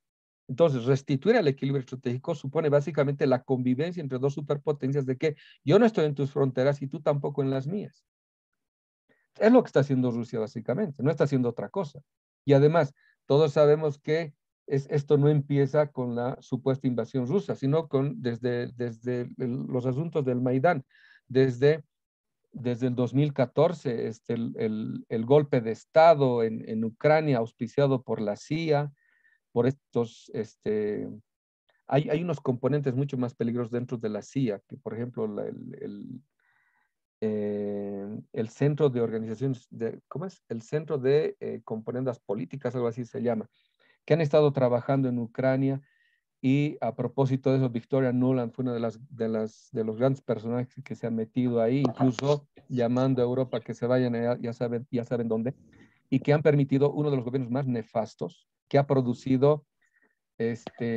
[SPEAKER 7] Entonces, restituir el equilibrio estratégico supone básicamente la convivencia entre dos superpotencias de que yo no estoy en tus fronteras y tú tampoco en las mías. Es lo que está haciendo Rusia básicamente, no está haciendo otra cosa. Y además, todos sabemos que esto no empieza con la supuesta invasión rusa, sino desde los asuntos del Maidán, desde el 2014, el golpe de Estado en Ucrania auspiciado por la CIA, por estos, hay unos componentes mucho más peligrosos dentro de la CIA, que por ejemplo el Centro de Organizaciones, ¿cómo es? El Centro de Componendas Políticas, algo así se llama, que han estado trabajando en Ucrania. Y a propósito de eso, Victoria Nuland fue una de los grandes personajes que se han metido ahí, incluso llamando a Europa que se vayan allá, ya saben dónde, y que han permitido uno de los gobiernos más nefastos, que ha producido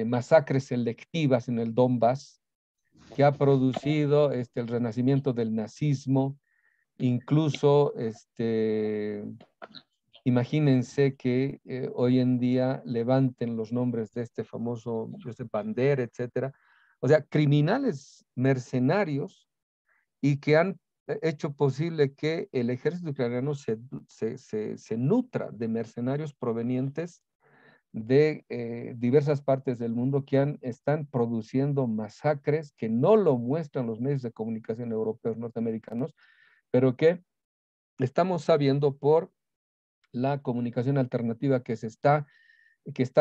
[SPEAKER 7] masacres selectivas en el Donbass, que ha producido el renacimiento del nazismo, incluso imagínense que hoy en día levanten los nombres de este famoso Josep Bandera, etcétera. O sea, criminales mercenarios y que han hecho posible que el ejército ucraniano se nutra de mercenarios provenientes de diversas partes del mundo que están produciendo masacres que no lo muestran los medios de comunicación europeos, norteamericanos, pero que estamos sabiendo por la comunicación alternativa que está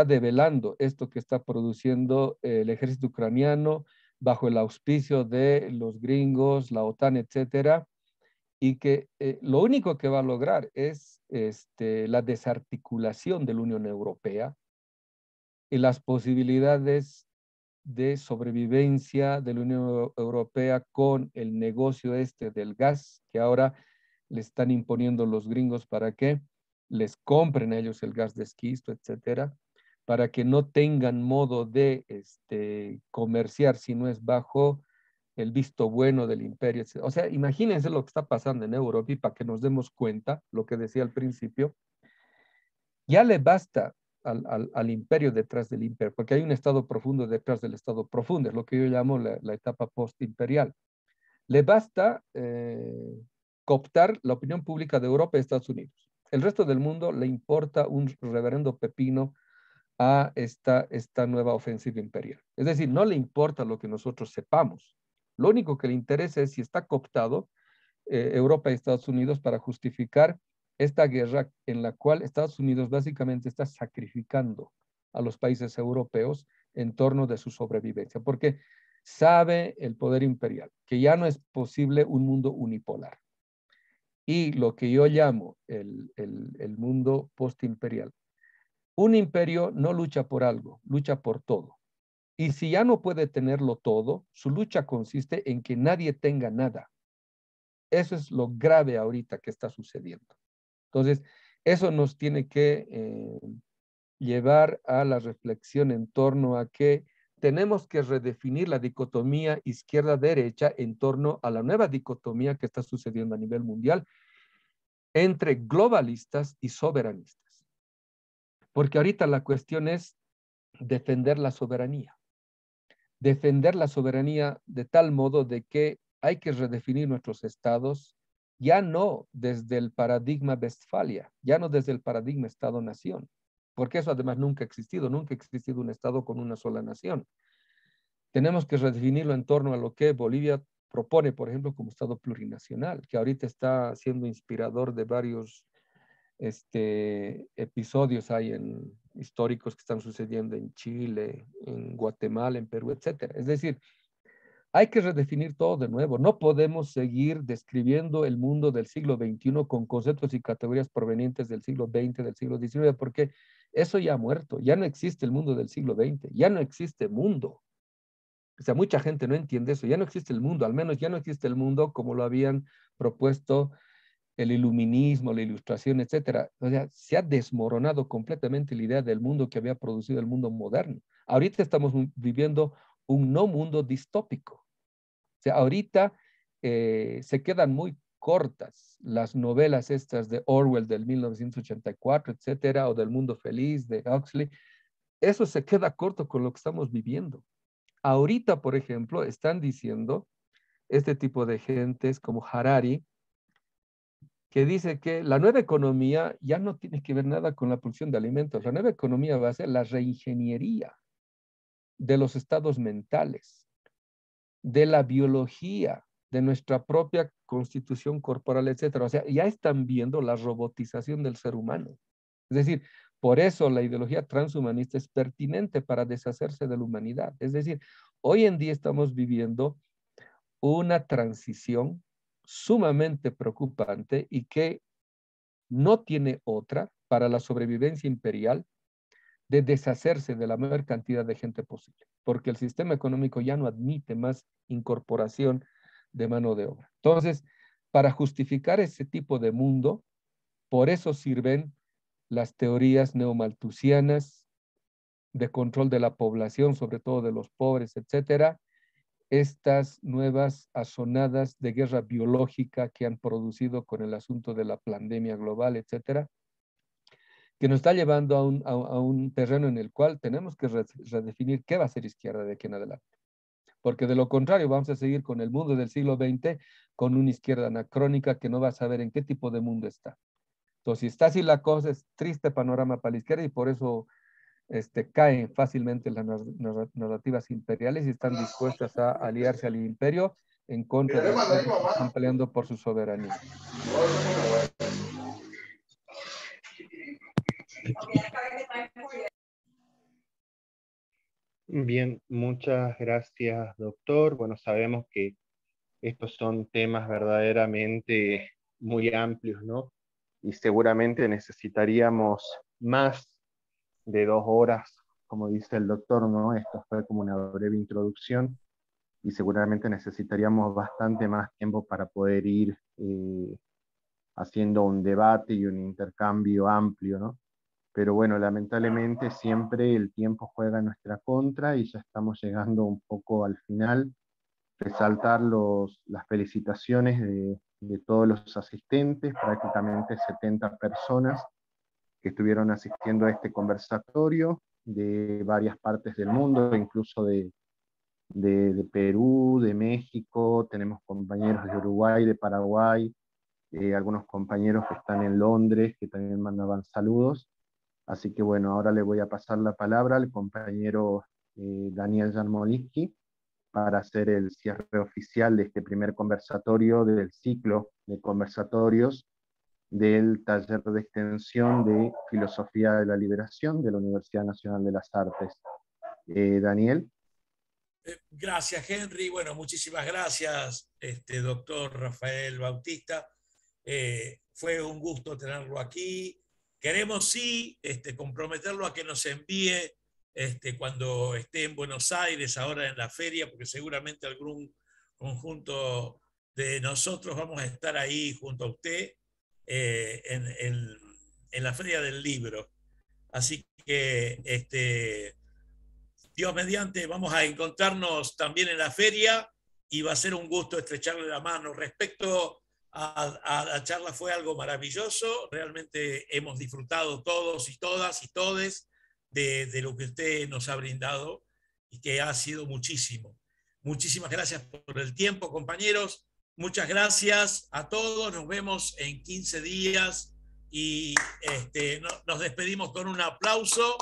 [SPEAKER 7] develando esto que está produciendo el ejército ucraniano bajo el auspicio de los gringos, la OTAN, etcétera, y que lo único que va a lograr es la desarticulación de la Unión Europea y las posibilidades de sobrevivencia de la Unión Europea con el negocio del gas que ahora le están imponiendo los gringos para que les compren a ellos el gas de esquisto, etcétera, para que no tengan modo de comerciar si no es bajo el visto bueno del imperio, etcétera. O sea, imagínense lo que está pasando en Europa y para que nos demos cuenta, lo que decía al principio, ya le basta al imperio detrás del imperio, porque hay un estado profundo detrás del estado profundo, es lo que yo llamo la etapa postimperial. Le basta cooptar la opinión pública de Europa y Estados Unidos. El resto del mundo le importa un reverendo pepino a esta nueva ofensiva imperial. Es decir, no le importa lo que nosotros sepamos. Lo único que le interesa es si está cooptado Europa y Estados Unidos para justificar esta guerra en la cual Estados Unidos básicamente está sacrificando a los países europeos en torno de su sobrevivencia, porque sabe el poder imperial que ya no es posible un mundo unipolar. Y lo que yo llamo el mundo postimperial. Un imperio no lucha por algo, lucha por todo. Y si ya no puede tenerlo todo, su lucha consiste en que nadie tenga nada. Eso es lo grave ahorita que está sucediendo. Entonces, eso nos tiene que llevar a la reflexión en torno a que tenemos que redefinir la dicotomía izquierda-derecha en torno a la nueva dicotomía que está sucediendo a nivel mundial entre globalistas y soberanistas. Porque ahorita la cuestión es defender la soberanía. Defender la soberanía de tal modo de que hay que redefinir nuestros estados, ya no desde el paradigma Westfalia, ya no desde el paradigma Estado-Nación, porque eso además nunca ha existido un Estado con una sola nación. Tenemos que redefinirlo en torno a lo que Bolivia propone, por ejemplo, como Estado plurinacional, que ahorita está siendo inspirador de varios episodios históricos que están sucediendo en Chile, en Guatemala, en Perú, etcétera. Es decir,
[SPEAKER 5] Hay que redefinir todo de nuevo. No podemos seguir describiendo el mundo del siglo XXI con conceptos y categorías provenientes del siglo XX, del siglo XIX, porque eso ya ha muerto. Ya no existe el mundo del siglo XX. Ya no existe mundo. O sea, mucha gente no entiende eso. Ya no existe el mundo. Al menos ya no existe el mundo como lo habían propuesto el iluminismo, la ilustración, etcétera. O sea, se ha desmoronado completamente la idea del mundo que había producido el mundo moderno. Ahorita estamos viviendo un no mundo distópico. O sea, ahorita se quedan muy cortas las novelas estas de Orwell del 1984, etcétera, o del Mundo Feliz de Huxley. Eso se queda corto con lo que estamos viviendo. Ahorita, por ejemplo, están diciendo este tipo de gentes como Harari, que dice que la nueva economía ya no tiene que ver nada con la producción de alimentos. La nueva economía va a ser la reingeniería de los estados mentales, de la biología, de nuestra propia constitución corporal, etcétera. O sea, ya están viendo la robotización del ser humano. Es decir, por eso la ideología transhumanista es pertinente para deshacerse de la humanidad. Es decir, hoy en día estamos viviendo una transición sumamente preocupante y que no tiene otra para la sobrevivencia imperial de deshacerse de la mayor cantidad de gente posible, porque el sistema económico ya no admite más incorporación de mano de obra. Entonces, para justificar ese tipo de mundo, por eso sirven las teorías neomalthusianas de control de la población, sobre todo de los pobres, etcétera, estas nuevas azonadas de guerra biológica que han producido con el asunto de la pandemia global, etcétera, que nos está llevando a un terreno en el cual tenemos que redefinir qué va a ser izquierda de aquí en adelante. Porque de lo contrario vamos a seguir con el mundo del siglo XX, con una izquierda anacrónica que no va a saber en qué tipo de mundo está. Entonces, si está así la cosa, es triste panorama para la izquierda y por eso caen fácilmente las narrativas imperiales y están dispuestas a aliarse al imperio en contra de los que están peleando por su soberanía.
[SPEAKER 6] Bien, muchas gracias, doctor. Bueno, sabemos que estos son temas verdaderamente muy amplios, ¿no? Y seguramente necesitaríamos más de 2 horas, como dice el doctor, ¿no? Esto fue como una breve introducción y seguramente necesitaríamos bastante más tiempo para poder ir haciendo un debate y un intercambio amplio, ¿no? Pero bueno, lamentablemente siempre el tiempo juega en nuestra contra y ya estamos llegando un poco al final. Resaltar las felicitaciones de todos los asistentes, prácticamente 70 personas que estuvieron asistiendo a este conversatorio de varias partes del mundo, incluso de Perú, de México, tenemos compañeros de Uruguay, de Paraguay, algunos compañeros que están en Londres que también mandaban saludos. Así que bueno, ahora le voy a pasar la palabra al compañero Daniel Jarmolinsky para hacer el cierre oficial de este primer conversatorio del ciclo de conversatorios del taller de extensión de Filosofía de la Liberación de la Universidad Nacional de las Artes. Daniel.
[SPEAKER 1] Gracias, Henry. Bueno, muchísimas gracias, doctor Rafael Bautista. Fue un gusto tenerlo aquí. Queremos sí comprometerlo a que nos envíe cuando esté en Buenos Aires, ahora en la feria, porque seguramente algún conjunto de nosotros vamos a estar ahí junto a usted en la Feria del Libro. Así que, Dios mediante, vamos a encontrarnos también en la feria y va a ser un gusto estrecharle la mano. Respecto a la charla, fue algo maravilloso. Realmente hemos disfrutado todos y todas y todes de lo que usted nos ha brindado y que ha sido muchísimo. Muchísimas gracias por el tiempo, compañeros. Muchas gracias a todos. Nos vemos en 15 días y nos despedimos con un aplauso.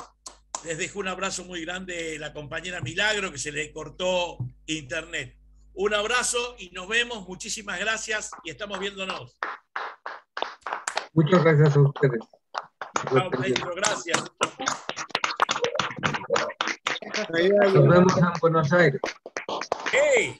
[SPEAKER 1] Les dejo un abrazo muy grande a la compañera Milagro, que se le cortó internet. Un abrazo y nos vemos. Muchísimas gracias y estamos viéndonos.
[SPEAKER 7] Muchas gracias a ustedes.
[SPEAKER 1] Chao, maestro. Gracias.
[SPEAKER 7] Nos vemos en Buenos Aires.
[SPEAKER 1] ¡Hey!